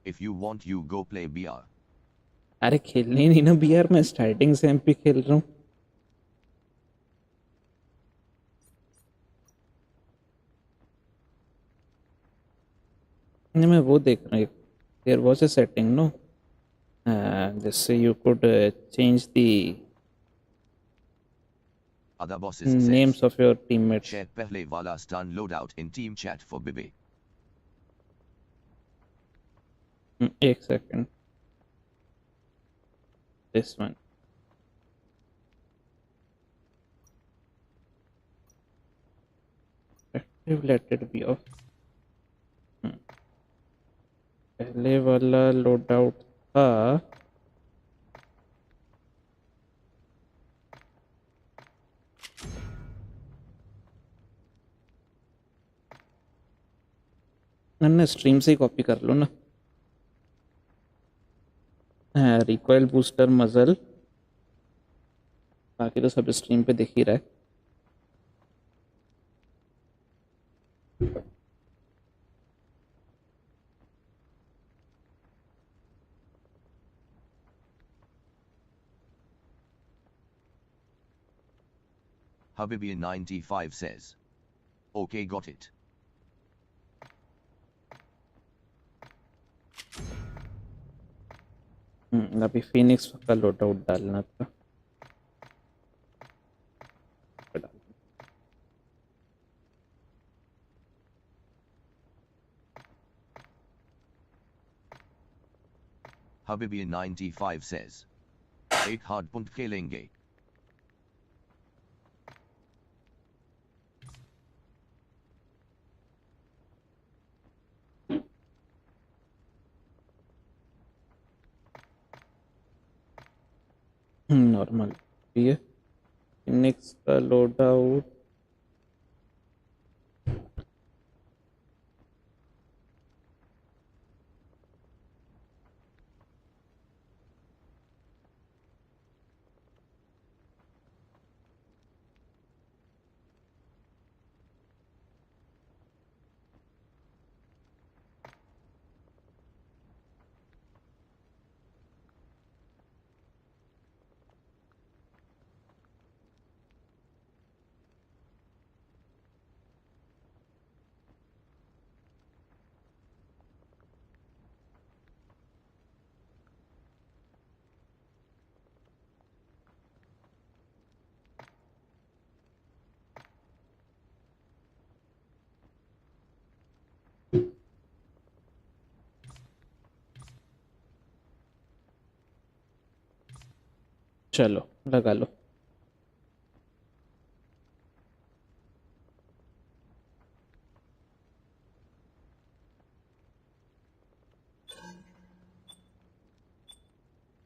If you want you go play BR. अरे खेलने ही नहीं ना B R मैं starting से MP खेल रहा हूँ नहीं मैं वो देख रहा हूँ there was a setting no जिससे you could change the Other bosses says. Names of your teammates Share pehle wala stun loadout in team chat for Bibi. एक second this one active let it be of पहले वाला load out था ना stream से ही copy कर लो ना recoil booster मजल बाकी तो सब स्ट्रीम पे दिख ही रहा है। Habibi95 says. Okay, got it. अभी फिनिक्स का लोड आउट डालना था। Habibi95 says. एक हार्ड पुंट खेलेंगे। नॉर्मल ये फिनिक्स का लोड आउट चलो लगा लो।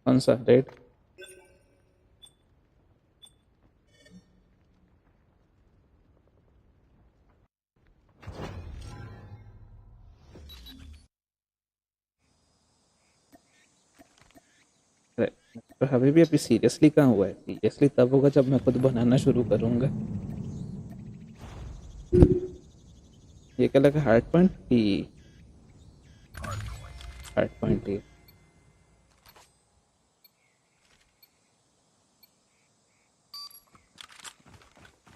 कौन सा रेड? तो अभी सीरियसली कहाँ हुआ है? सीरियसली तब होगा जब मैं खुद बनाना शुरू करूँगा। ये क्या लगा हार्ड पॉइंट की? हार्ड पॉइंट ही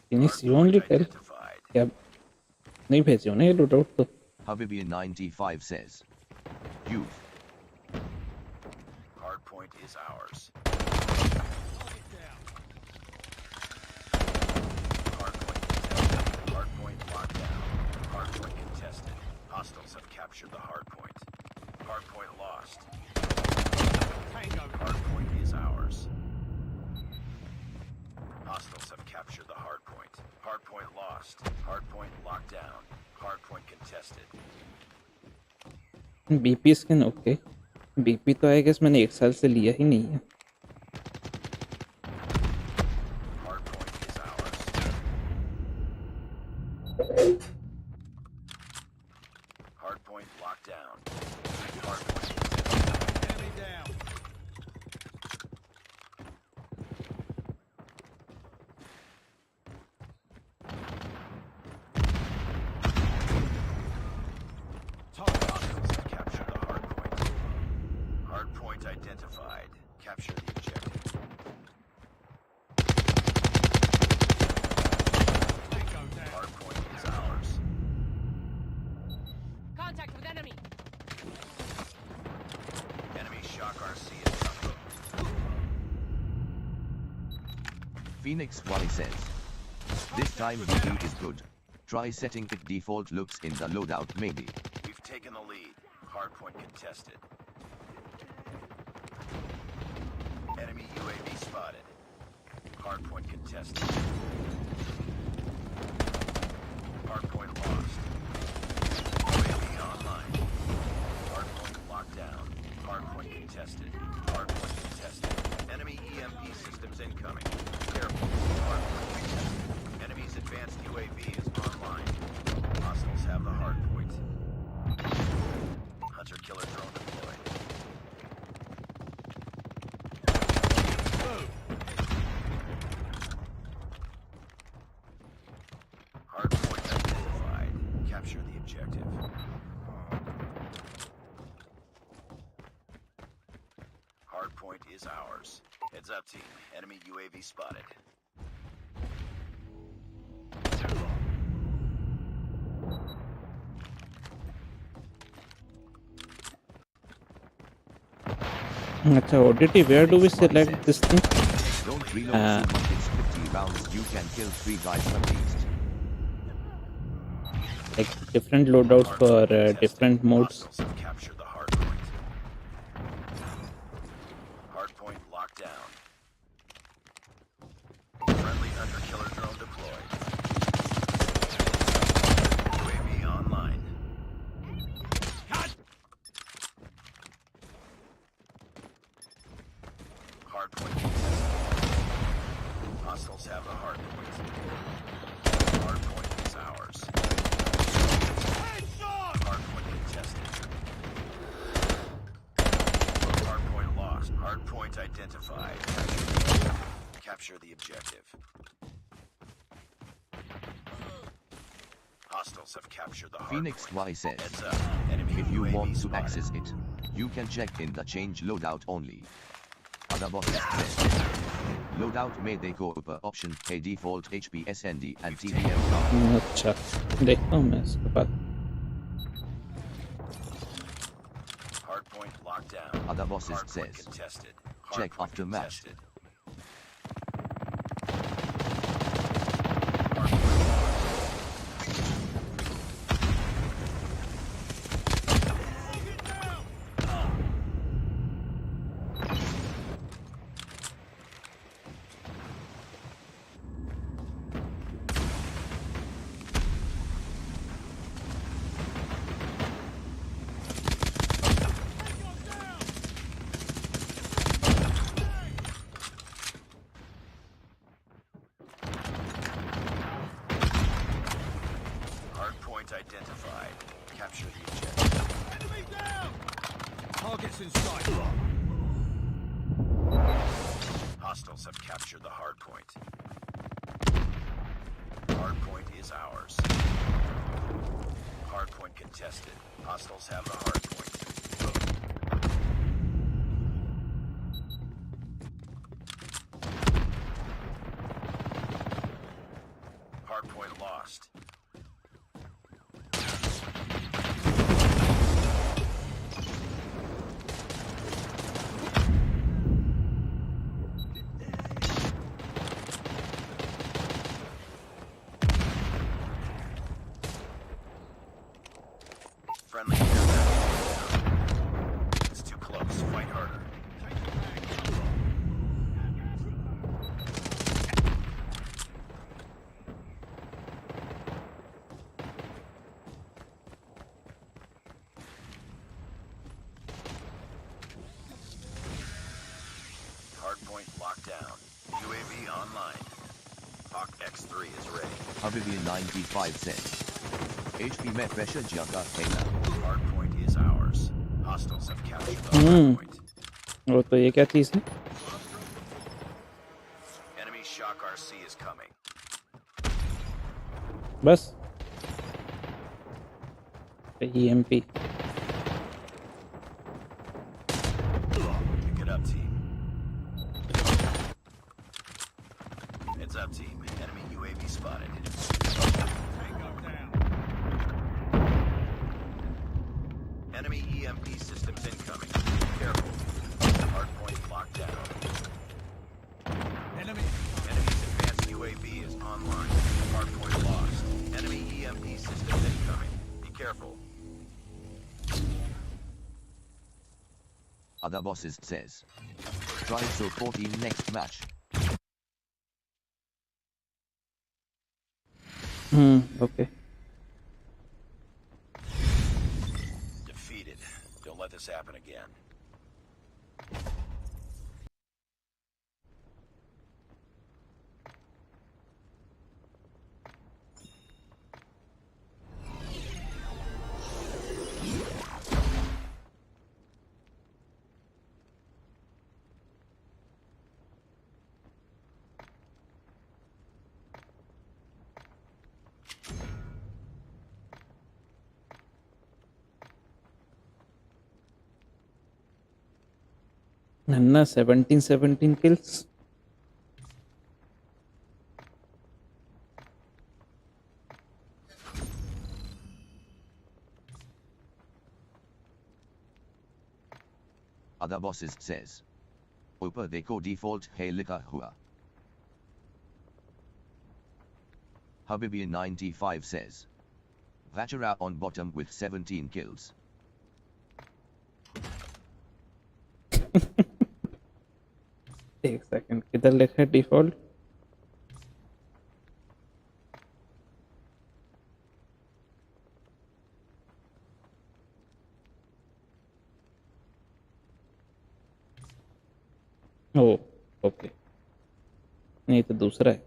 फिनिक्स यू ओनली टेल क्या नहीं भेजे हो ना ये लूट आउट तो? Habibi95 says. You've. Hardpoint is ours. Hardpoint locked down. Hardpoint contested. Hostiles have captured the hardpoint. Hardpoint lost. Hardpoint is ours. Hostiles have captured the hardpoint. Hardpoint lost. Hardpoint locked down. Hardpoint contested. BP skin okay. BP तो I guess मैंने 1 साल से लिया ही नहीं है। Hardpoint is ours. Hardpoint locked down. Hardpoint enemy down. Hostiles have captured the hardpoint. Hardpoint identified. Capture the objective. Hardpoint is ours. Contact with enemy. Enemy shock RC is up. Phoenix Wally says. This time VD is good. Try setting it default looks in the loadout maybe. We've taken the lead. Hardpoint contested. Enemy UAV spotted. Hardpoint contested. Hardpoint lost. UAV online. Hardpoint locked down. Hardpoint contested. Hardpoint contested. Enemy EMP systems incoming. Careful. Hardpoint contested. Enemy's advanced UAV is online. Hostiles have the hardpoint. Hunter-killer drone deployed. Heads up, team. Enemy UAV spotted. अच्छा ODT, where do we select this thing? Don't reload too much, it's 50 rounds, you can kill 3 guys at least. Like different loadouts for different modes. Hostiles have captured the hard point. Hard point locked down. Friendly hunter killer drone deployed. UAV online. Hard point contested. Hostiles have the hard point. Hard point is ours. Hard point contested. Hard point lost. Hard point identified. Capture the objective. Hostiles have captured the hard Phoenix point. Y says, Heads up. Enemy if you UAV want to spotted. access it, you can check in the change loadout only. Other bosses says, loadout may देखो ऊपर option है default HP SND and TDM card. अच्छा देखता हूँ मैं इसके बाद. Hard point locked down. Other bosses Hard point says, contested. Hard check point after match. contested. Hard point identified. Capture the objective. Enemy down! Targets in sight. Hostiles have captured the hard point. Hard point is ours. Hard point contested. Hostiles have the hard point. Hard point lost. Friendly aircraft down. It's too close. Fight harder. Hardpoint locked down. UAV online. Hawk X3 is ready. Avivian 95 says, HP में pressure जगह है ना. Hardpoint is ours. Hostiles have captured the hardpoint. वो तो ये क्या चीज़ है? Enemy Shock RC is coming. बस EMP. Pick it up, team. Heads up, team. Enemy UAV spotted. Tango down. Enemy EMP systems incoming. Careful. Hardpoint locked down. Enemy. Enemy's advanced UAV is online. Hardpoint lost. Enemy EMP systems incoming. Be careful. Other bosses says, try so 14 next match. Okay. Defeated. Don't let this happen again. Nanna 17 kills. Other bosses says. ऊपर देखो default है लिखा हुआ. Habibi 95 says. Vachara on bottom with 17 kills. एक second, किधर लिखा है default? ओ okay, नहीं तो दूसरा है.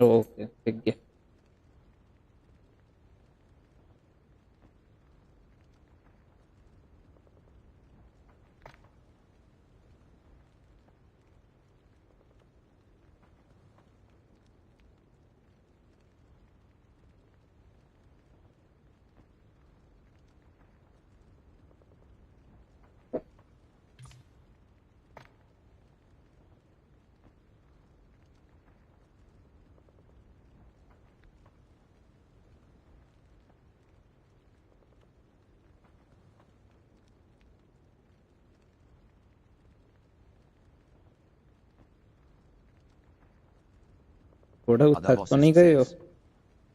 ओके ठीक है. थोड़ा Other उठा तो bosses नहीं गए हो? says.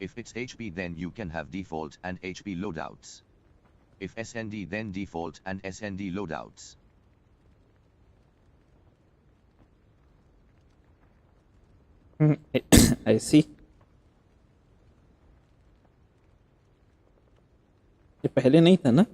If it's HP then you can have default and HP loadouts. If SND then default and SND loadouts. आई सी. ये पहले नहीं था ना?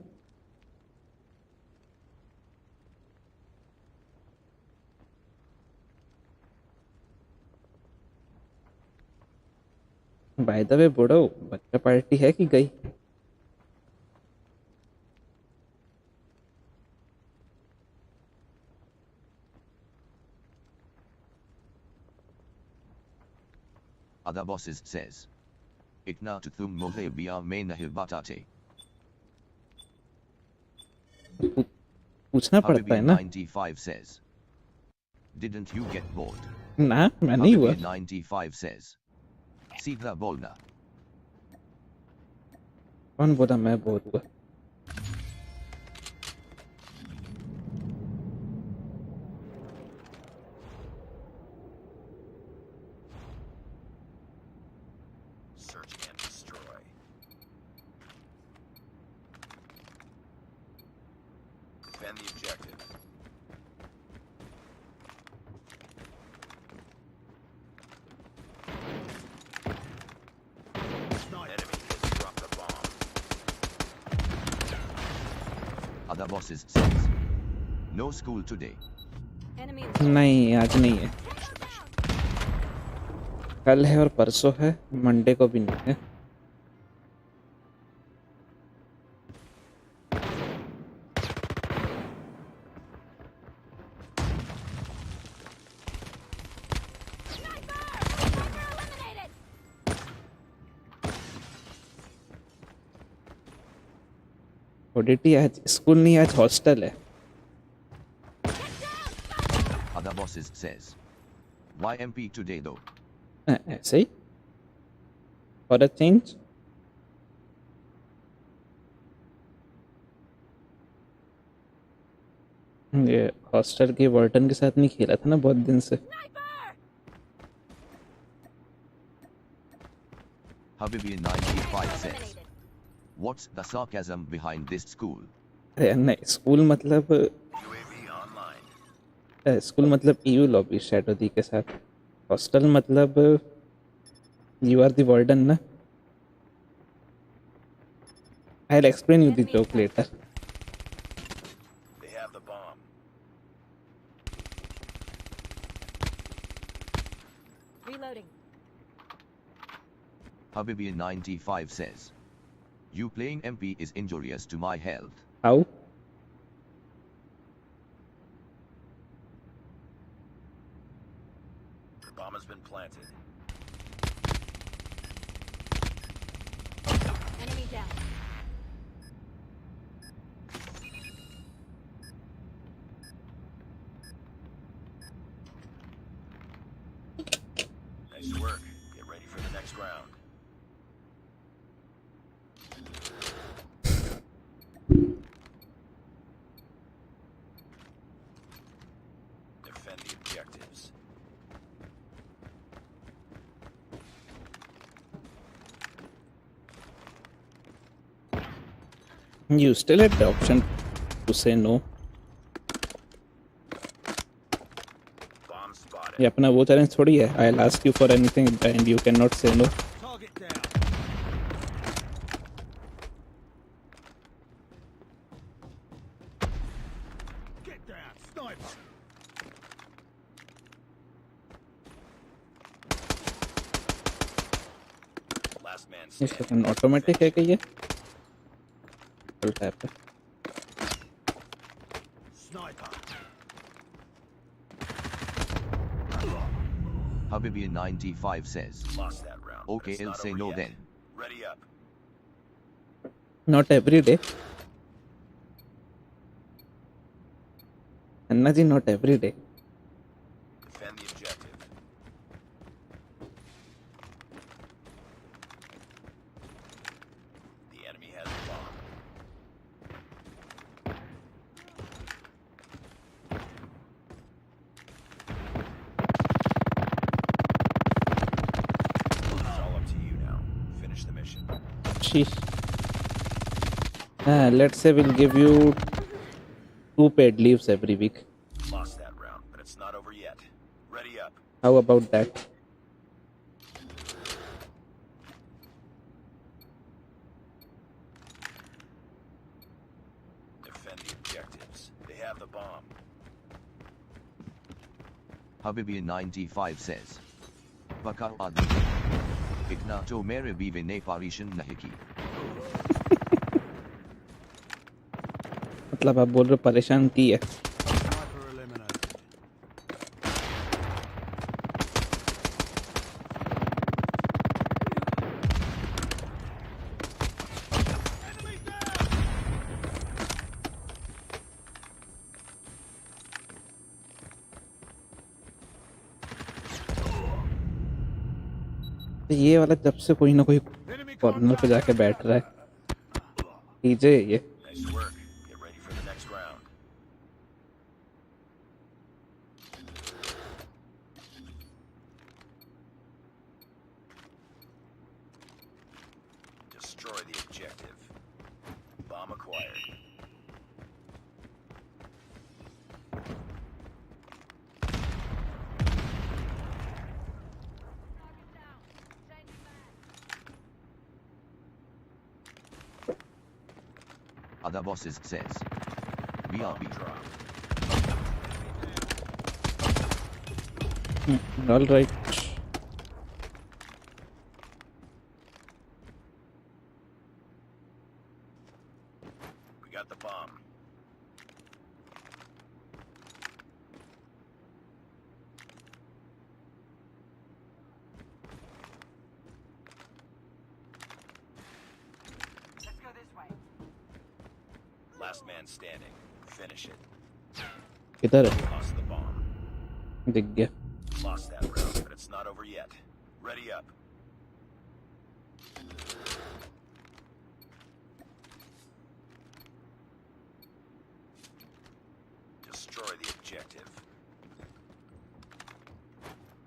बाय द वे बुढ़ो, बच्चा पार्टी है कि गई? Other bosses says. Itna to tum mohe biya mein nahi batate. पूछना पड़ता है Habibi ना? 95 says. Didn't you get bored? ना, मैं नहीं हुआ. Habibi 95 says. सीधा बोलना. कौन बोला मैं बोर हुआ? Search and destroy. Defend the objective. Enemy has dropped the bomb. Other bosses says. No school today. Enemy नहीं, आज नहीं है. कल है और परसों है, मंडे को भी नहीं है. ओडीटी आज स्कूल नहीं, आज हॉस्टल है. Other bosses says. Why MP today though? ऐसे ही फॉर अ चेंज. ये हॉस्टल के वार्डन के साथ नहीं खेला था ना बहुत दिन से. Habibi 95 says. What's the sarcasm behind this school? अरे नहीं, स्कूल मतलब UAV online. स्कूल मतलब EU लॉबी शैडो दी के साथ. हॉस्टल मतलब यू आर द वार्डन ना. I will explain you the joke later. They have the bomb. reloading. Habibi 95 says. You playing MP is injurious to my health. How? The bomb has been planted. Enemy down. Defend the objectives. You still had the option to say no. Bomb spotted. ये अपना वो challenge थोड़ी है. I'll ask you for anything and you cannot say no. Target down. Get down, sniper. Last man ये standing. Second automatic है कि ये चलता है पे. Sniper. Habibi95 says, Lost that round. but okay, it's I'll not say over no yet. then. Ready up. Not every day. Anna ji, not every day. Defend the objective. The enemy has the bomb. It's all up to you now. Finish the mission. Sheesh. Let's say we'll give you 2 paid leaves every week. Lost that round, but it's not over yet. Ready up. How about that? Defend the objectives. They have the bomb. Habibi95 says, Baka aadmi. Ikna to mere bive ne parishan nahi ki. मतलब आप बोल रहे हो परेशान की है. Sniper eliminated. Enemy down. ये वाला जब से कोई ना कोई Enemy कॉर्नर पे जाके बैठ रहा है. कीजिए ये. Nice work. Get ready for the next round. Destroy the objective. Bomb acquired. Other bosses says, BRB. Drop. All right. We got the bomb. Let's go this way. Last man standing. Finish it. किधर है? Lost the bomb. दिख गया. Lost that round, but it's not over yet. Ready up. Destroy the objective.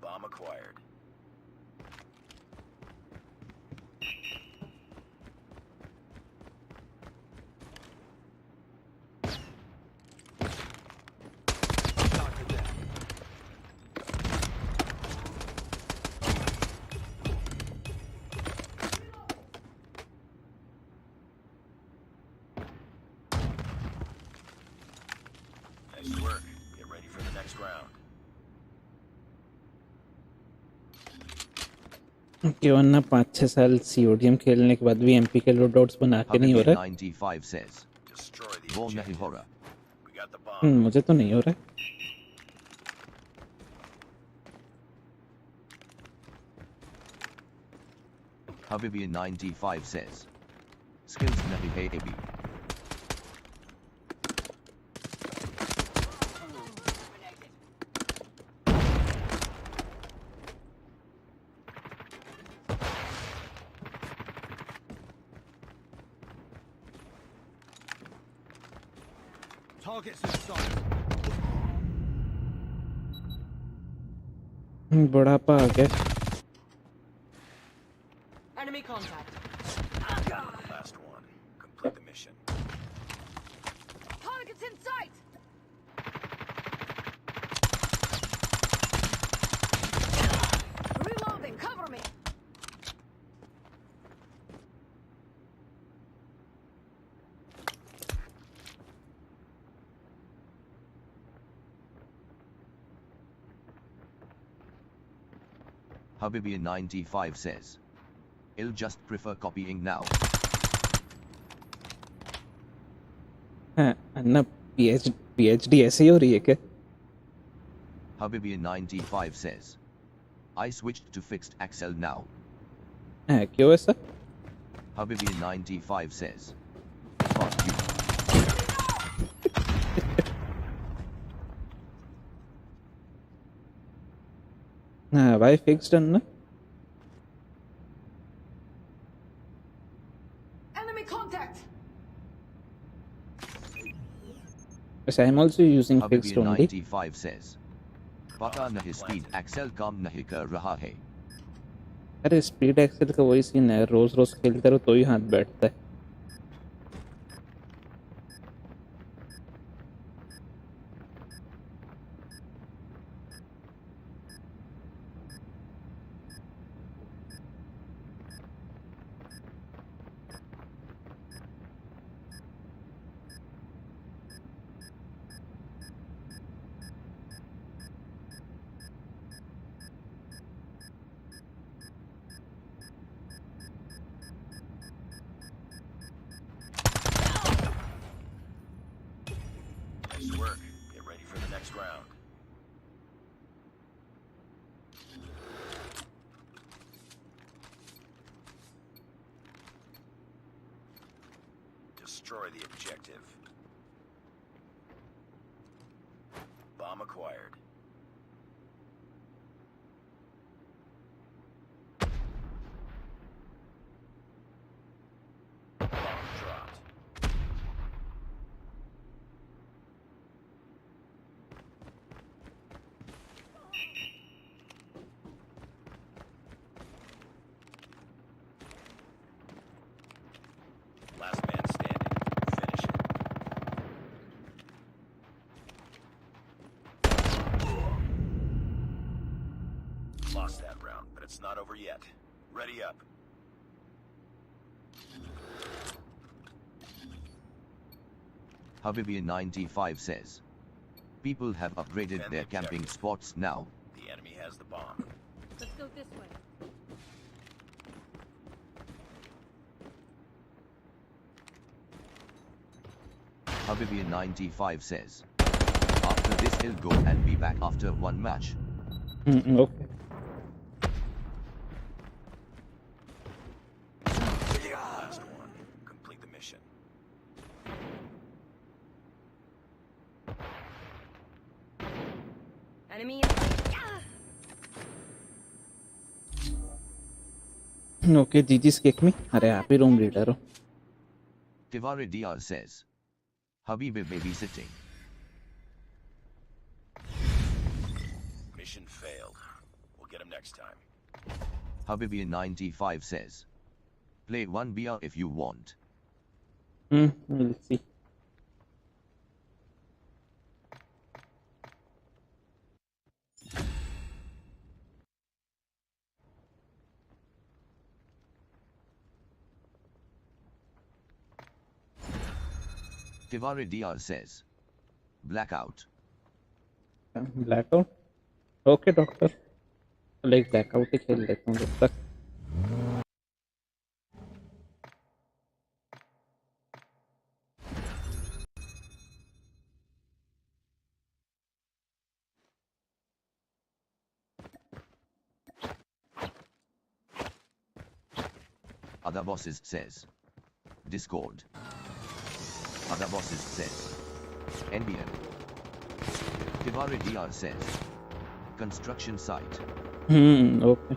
Bomb acquired. Sniper down. Nice work. Get ready for the next round. कि वरना 5-6 साल CODM खेलने के बाद भी MP के लोडआउट्स बना के नहीं हो रहा है. Habibi95 says, Destroy the वो नहीं objective. हो रहा. We got the bomb. मुझे तो नहीं हो रहा है. Habibi95 says, skills nahi hai AB. Targets in sight. बुढ़ापा आ गया. Enemy contact. Last one. Complete the mission. Targets in sight. Reloading. Cover me. Habibi95 says. I'll just prefer copying now. हाँ, अन्ना PhD ऐसे ही हो रही है क्या? Habibi95 says. I switched to fixed axle now. हाँ, क्यों ऐसा? Habibi95 says. Fuck you. हाँ, भाई fixed Anna. Enemy contact. Yes, I'm also using fixed only. Habibi95 says. पता नहीं speed axle काम नहीं कर रहा है. अरे स्पीड एक्सेल का वही सीन है, रोज रोज खेलते रहो तो ही हाथ बैठता है. Nice work. Get ready for the next round. Destroy the objective. Bomb acquired. Bomb dropped. Last man standing. Finish it. Lost that round, but it's not over yet. Ready up. Habibi95 says. People have upgraded Defend their the camping objective. spots now. The enemy has the bomb. Let's go this way. Habibi95 says. After this he'll go and be back after one match. Okay. Last one. Complete the mission. Enemy. Okay, GG's kick me. अरे आप ही room leader हो. Tiwari Dr says. Habibi babysitting. Mission failed. We'll get him next time. Habibi95 says. Play one BR if you want. We'll see. Tiwari Dr says. Blackout. Blackout. Okay, doctor. Like blackout ही खेल लेता हूँ जब तक. Other bosses says. Discord. Other bosses says. NBN. Tiwari Dr says. Construction site. Okay.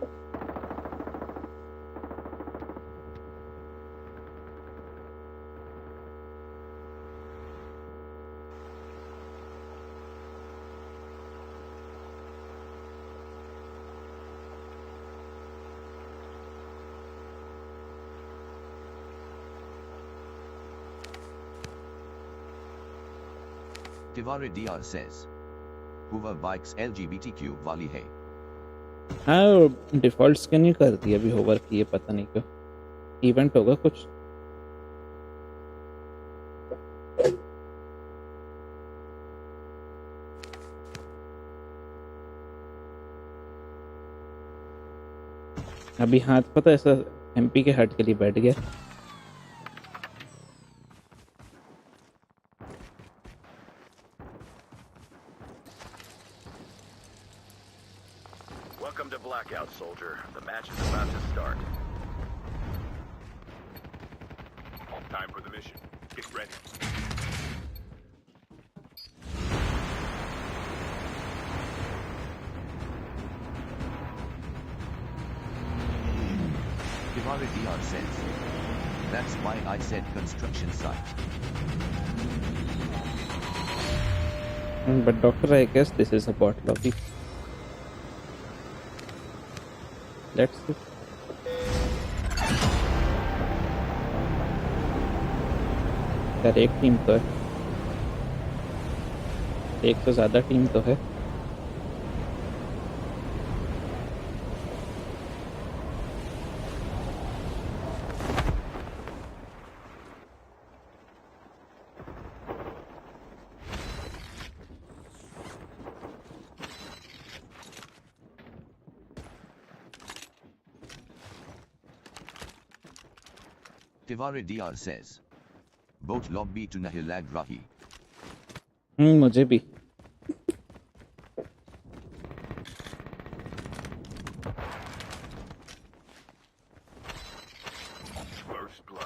Tiwari DR says, Hoover bikes LGBTQ वाली है. हाँ default skin ही कर दिया अभी होवर की, ये पता नहीं क्यों, इवेंट होगा कुछ. अभी हाथ पता ऐसा एमपी के हट के लिए बैठ गया. Welcome to Blackout, soldier. The match is about to start. Time for the mission. Get ready. Tiwari DR says, that's why I said construction site. But doctor, I guess this is a bot lobby. Let's see. यार एक team तो है, एक तो ज्यादा team तो है. Tiwari DR says, both lobby to nahi lag rahi. मुझे भी. First blood.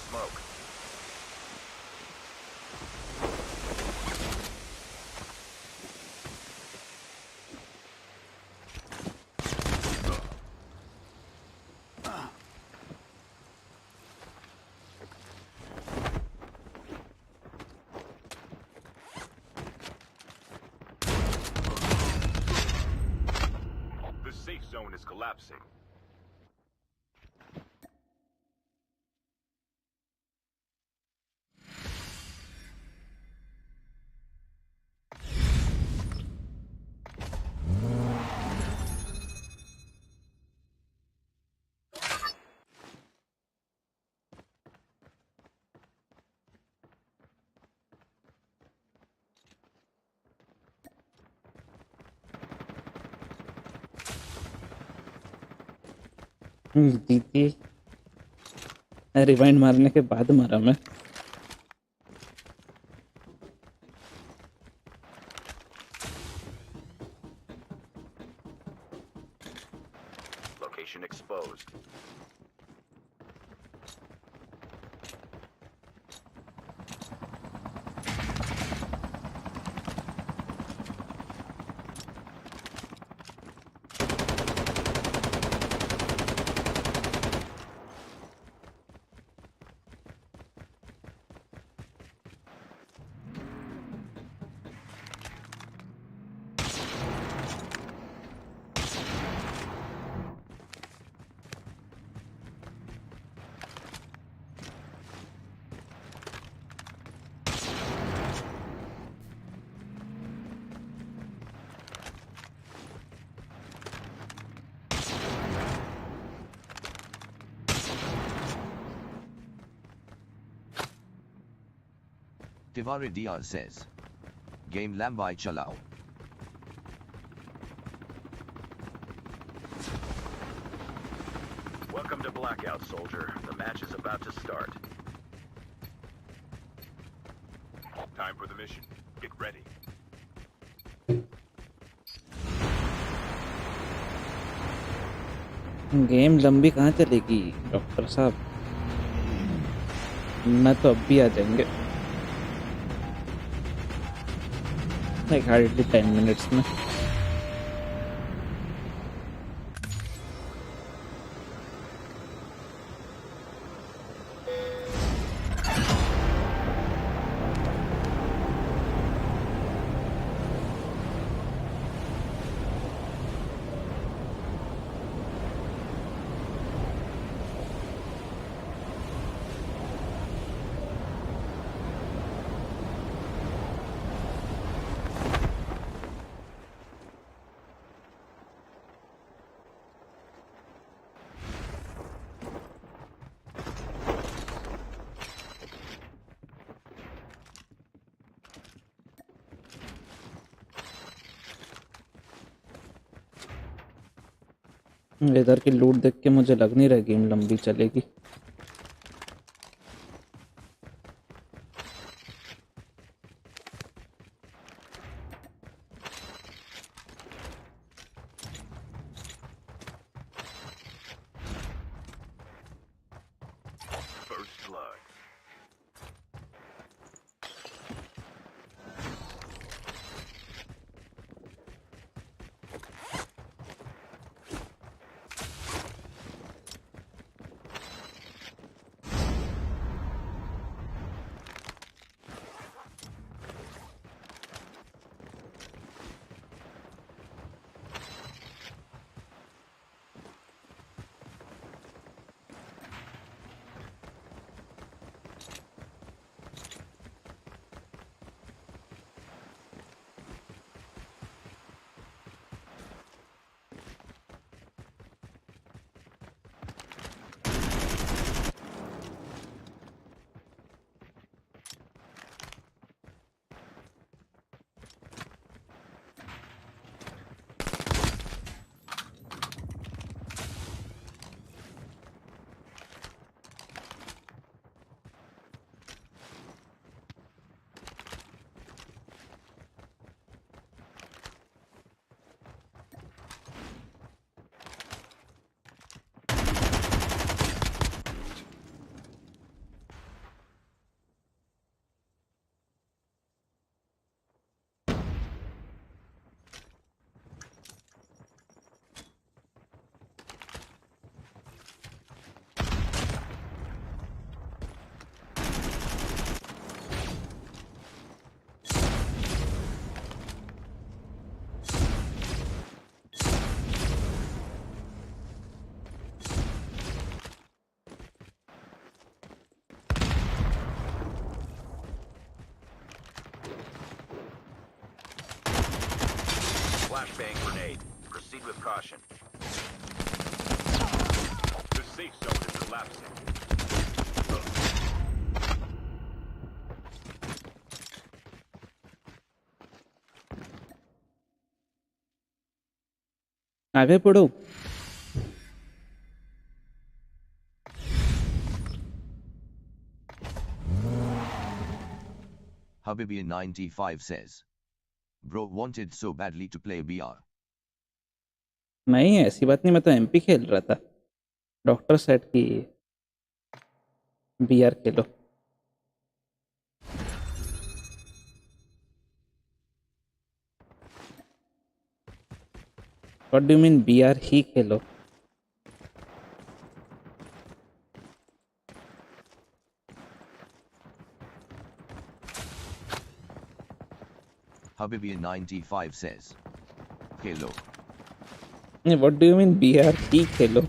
Smoke. The safe zone is collapsing. दीदी रिवाइंड मारने के बाद मारा मैं. Location exposed. Tiwari DR says. Game lambai chalao. Welcome to Blackout, soldier. The match is about to start. Time for the mission. Get ready. Game लंबी कहाँ चलेगी doctor साहब? ना तो अब भी आ जाएंगे लाइक हार्डली 10 मिनट्स में. इधर की लूट देख के मुझे लग नहीं रहा गेम लंबी चलेगी. First blood. Flashbang grenade. Proceed with caution. The safe zone is collapsing. आगे पढ़ो. Habibi95 says. Bro wanted so badly to play BR. नहीं ऐसी बात नहीं, मैं तो एमपी खेल रहा था. डॉक्टर सेट की बीआर खेलो. What do you mean BR ही खेलो? Habibi95 says. Hello. What do you mean BR ही खेलो?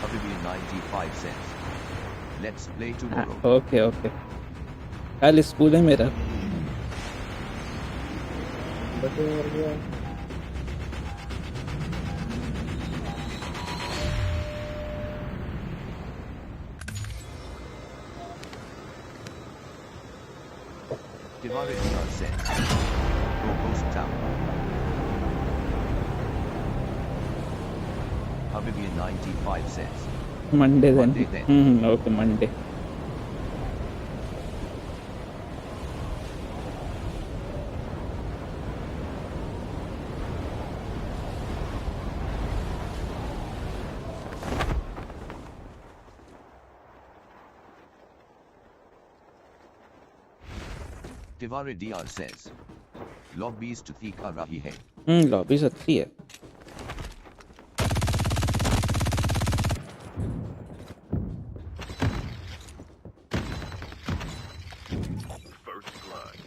Habibi95 says. Let's play tomorrow. Okay okay. कल स्कूल है मेरा. Tivari DR says. Go Ghost Town. Habibi 95 says. Monday then. Monday then. Okay, Monday. Tivari DR says. Lobbies to Thik aa rahi hai. Lobbies अच्छी है. First blood.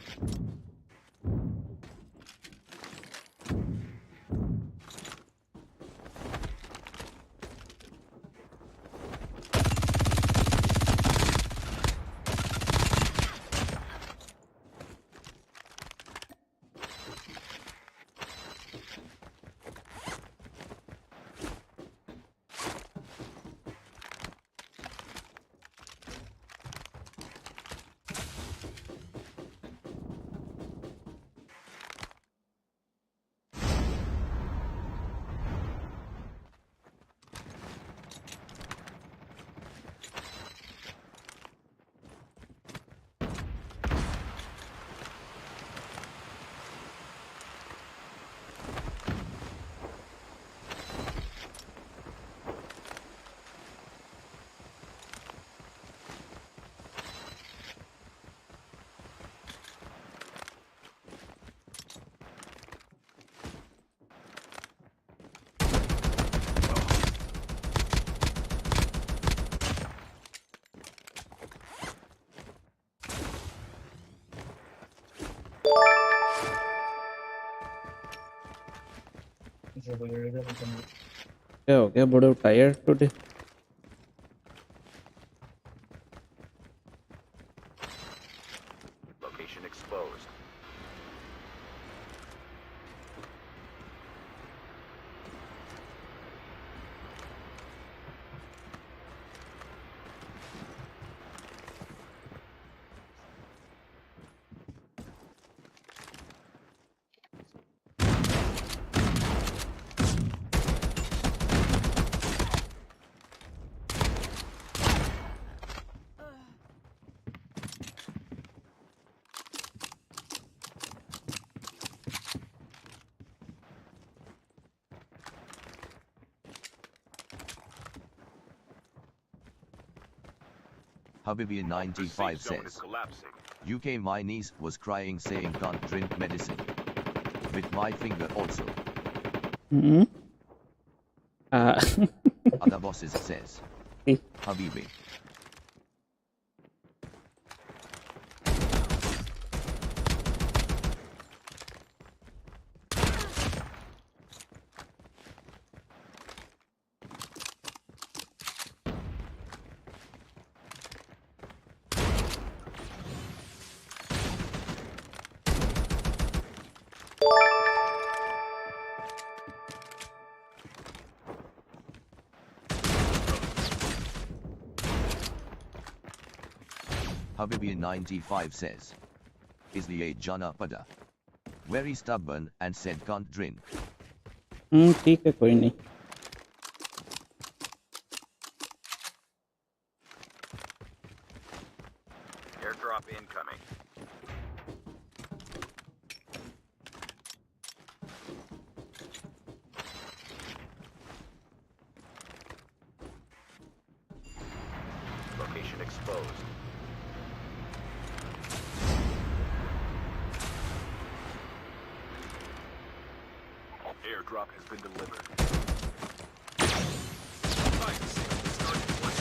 क्या हो गया? बड़े tired today. Location exposed. Habibi 95 Safe zone is says. collapsing. UK my niece was crying saying can't drink medicine. With my finger also. Other bosses says. Habibi. Habibi 95 says. Isliye jana pada. Very stubborn and said can't drink. ठीक है, कोई नहीं. Airdrop incoming. Location exposed. Airdrop has been delivered. Nice. Starting flight.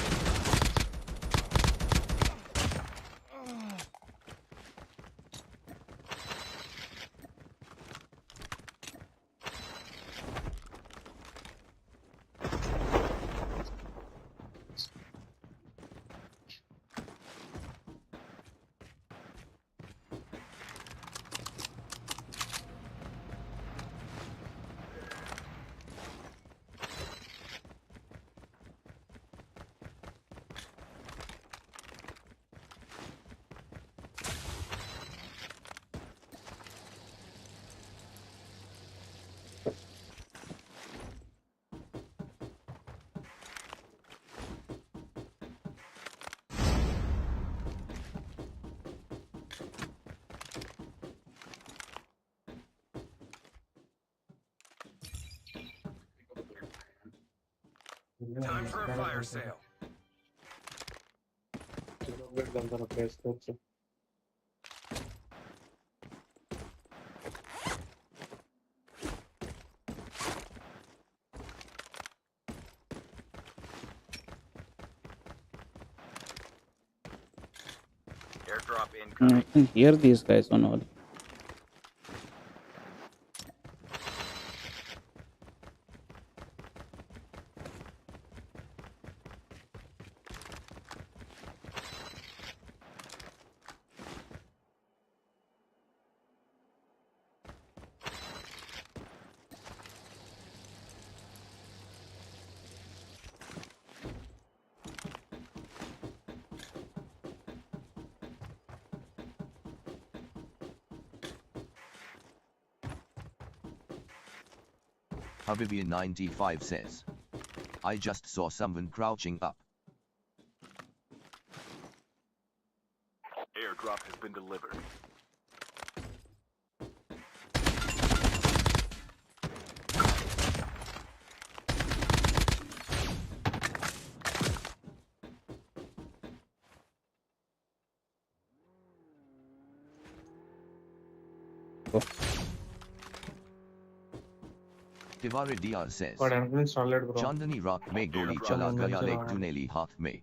Time for a fire sale. Airdrop I incoming. can hear these guys on all. Habibi95 says, I just saw someone crouching up. Airdrop has been delivered. Tiwari DR says, Chandani Rock mein goli chala gaya leg duneli haath mein.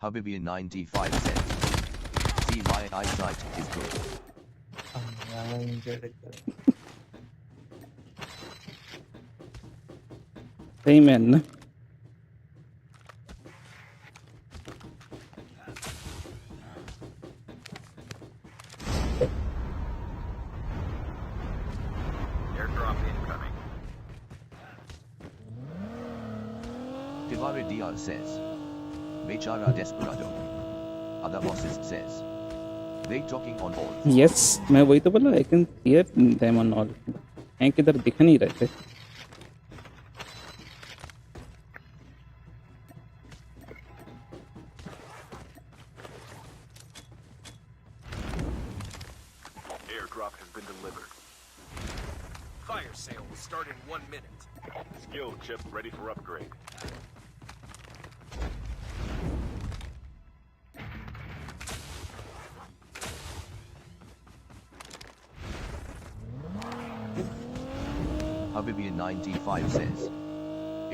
Habibi95 says, see my eyesight is good. Amen. Airdrop incoming. Tiwari DR says, Bechara desperado. Other bosses says, they talking on all. Yes, मैं वही तो बोला. I can hear them on all. हैं किधर दिख नहीं रहे थे. Airdrop has been delivered. Fire sale will start in 1 minute. Skill chip ready for upgrade. Habibi95 says,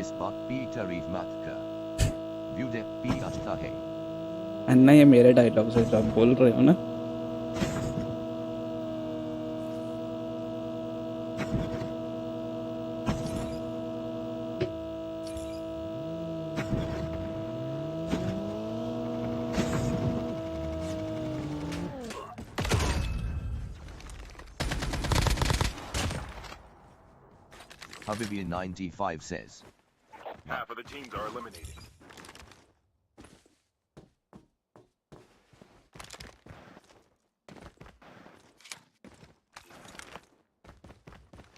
इस बात की तारीफ मत कर. View depth भी अच्छा है. अन्ना ये मेरे डायलॉग्स है जो आप बोल रहे हो ना. Habibi95 says, Half of the teams are eliminated.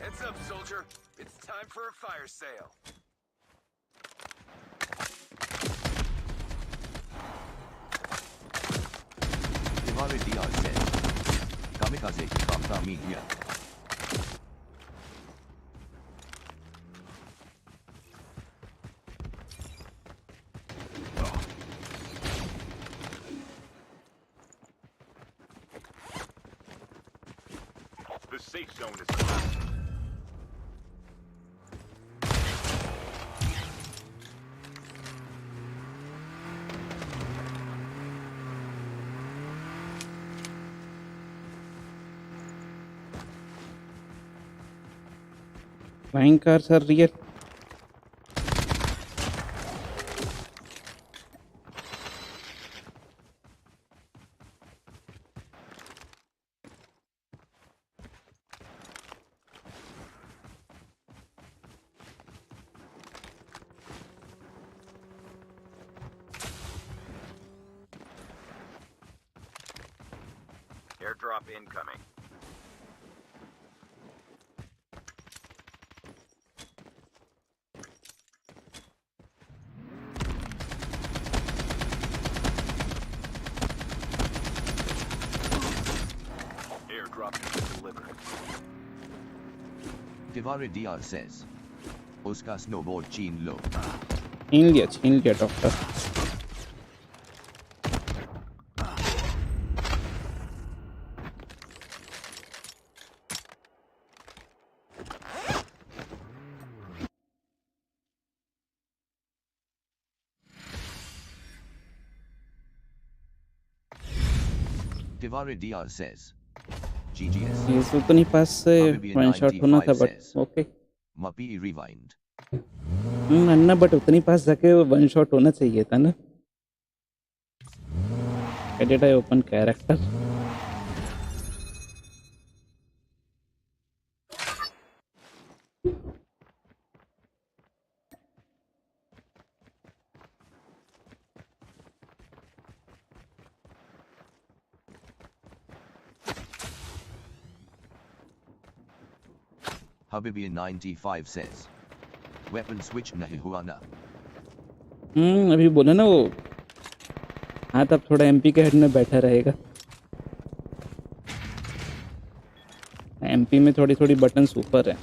Heads up, soldier. It's time for a fire sale. Tiwari DR says, Kamikaze Kamta Media. The safe zone is collapsing. Flying cars are real. Airdrop incoming. Airdrop has been delivered. Tivare DR says. Uska snowboard chin lo. छीन लिया doctor. Tivare DR says. GGS. ये उतनी पास से one shot होना था but okay. Mapi rewind. Anna but उतनी पास जाके one shot होना चाहिए था ना. Did I open character? Habibi 95 says. Weapon switch nahi hua na. अभी बोला ना वो. हाँ तब थोड़ा एमपी के हेड में बैठा रहेगा. एमपी में थोड़ी बटन्स ऊपर है,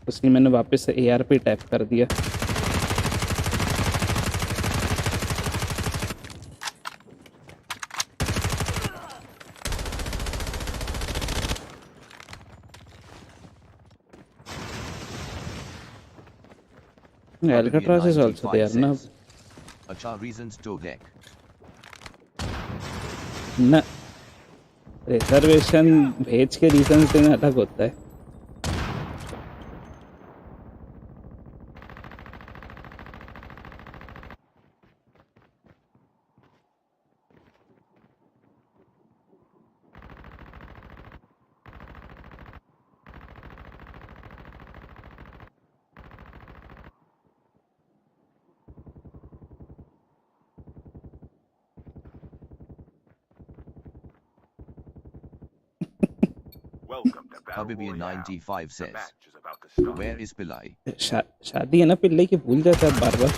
इसलिए मैंने वापस से एआरपी टैप कर दिया. Alcatraz is also there ना. Acha reasons to deck. ना रिजर्वेशन भेज के रीजन देना अलग होता है. Welcome to Battle Habibi Royale. 95 The says. match is about to start. Where is Pillai? शादी है ना पिल्ले की, भूल जाता है बार बार.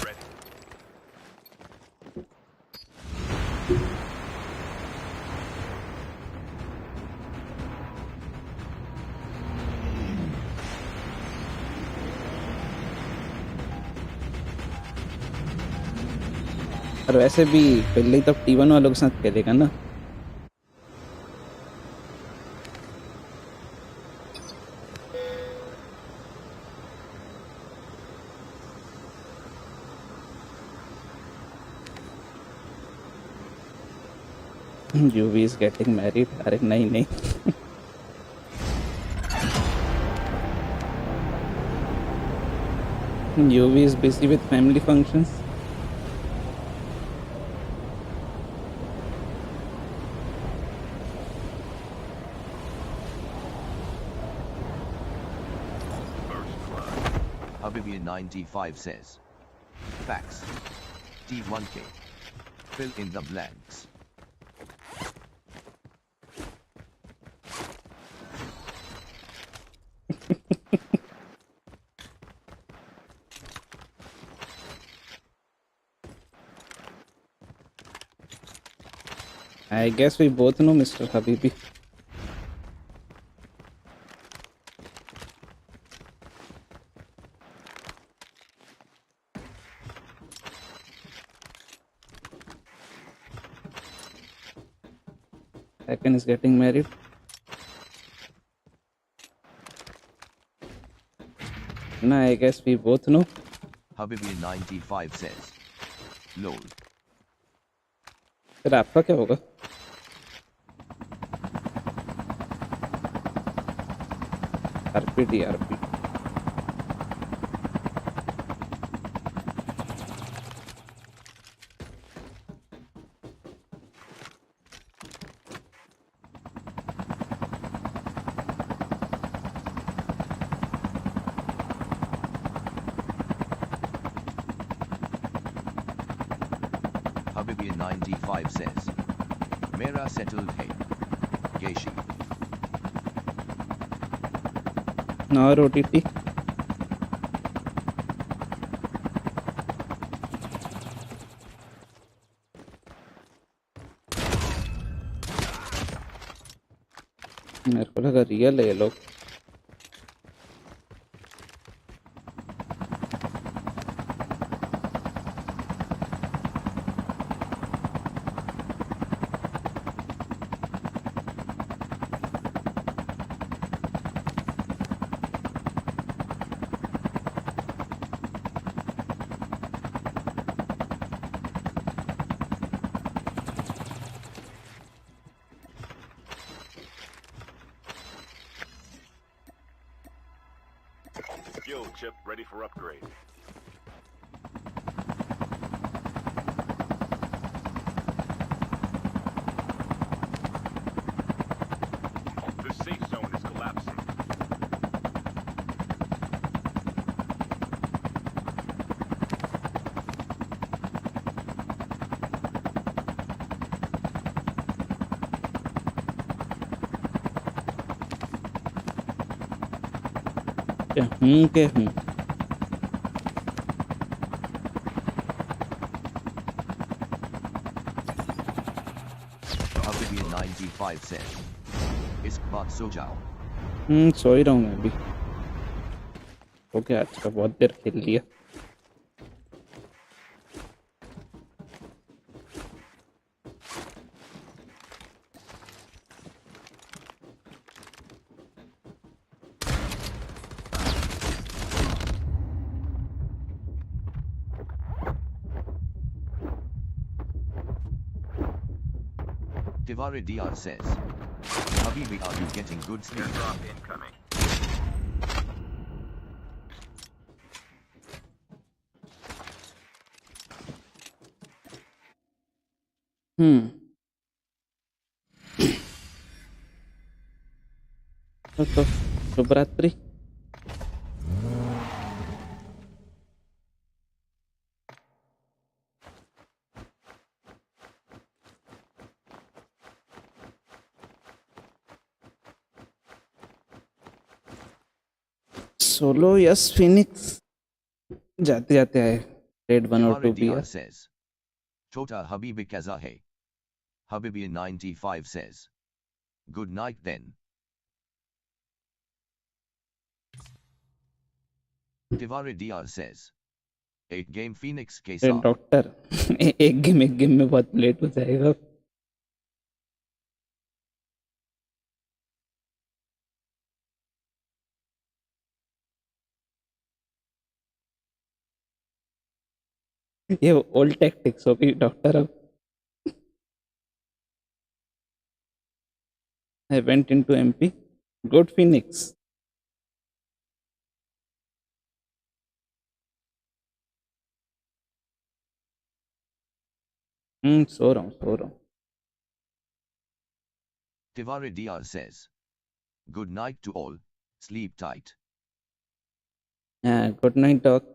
Ready. और वैसे भी पिल्ले तो T1 वालों के साथ खेलेगा ना. UV is getting married. अरे नहीं. UV is busy with family functions. Habibi 95 says. Facts. T1K. Fill in the blanks. I guess we both know Mr. Habibi. Second is getting married. Nah, I guess we both know. Habibi 95 says. LOL. फिर आपका क्या होगा? RP. Habibi 95 says. Mera settled hai. Geishi. और OTT. मेरे को लगा real है ये लोग. Skill chip ready for upgrade. The safe zone is collapsing. के हूँ. Habibi 95 says. इस बात सो जाओ. सो ही रहा हूँ मैं भी. ओके आज का बहुत देर खेल लिया. Tiwari DR says. Habibi, are you getting good sleep? Airdrop incoming. तो शुभ रात्रि. सोलो यस फिनिक्स जाते जाते आए. रेड 1 और 2 Tiwari भी DR है. says. Chota Habibi kaza hai. Habibi 95 says. Good night then. Tiwari DR says. 8 game Phoenix के साथ. डॉक्टर एक गेम में बहुत लेट हो जाएगा. ये ओल्ड टैक्टिक्स होगी डॉक्टर. अब I went into MP. Good Phoenix. सो रहा हूँ. Tiwari DR says. Good night to all. Sleep tight. Good night doc.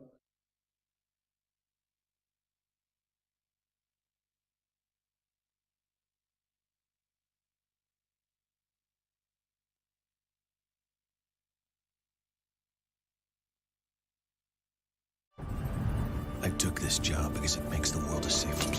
I took this job because it makes the world a safer place.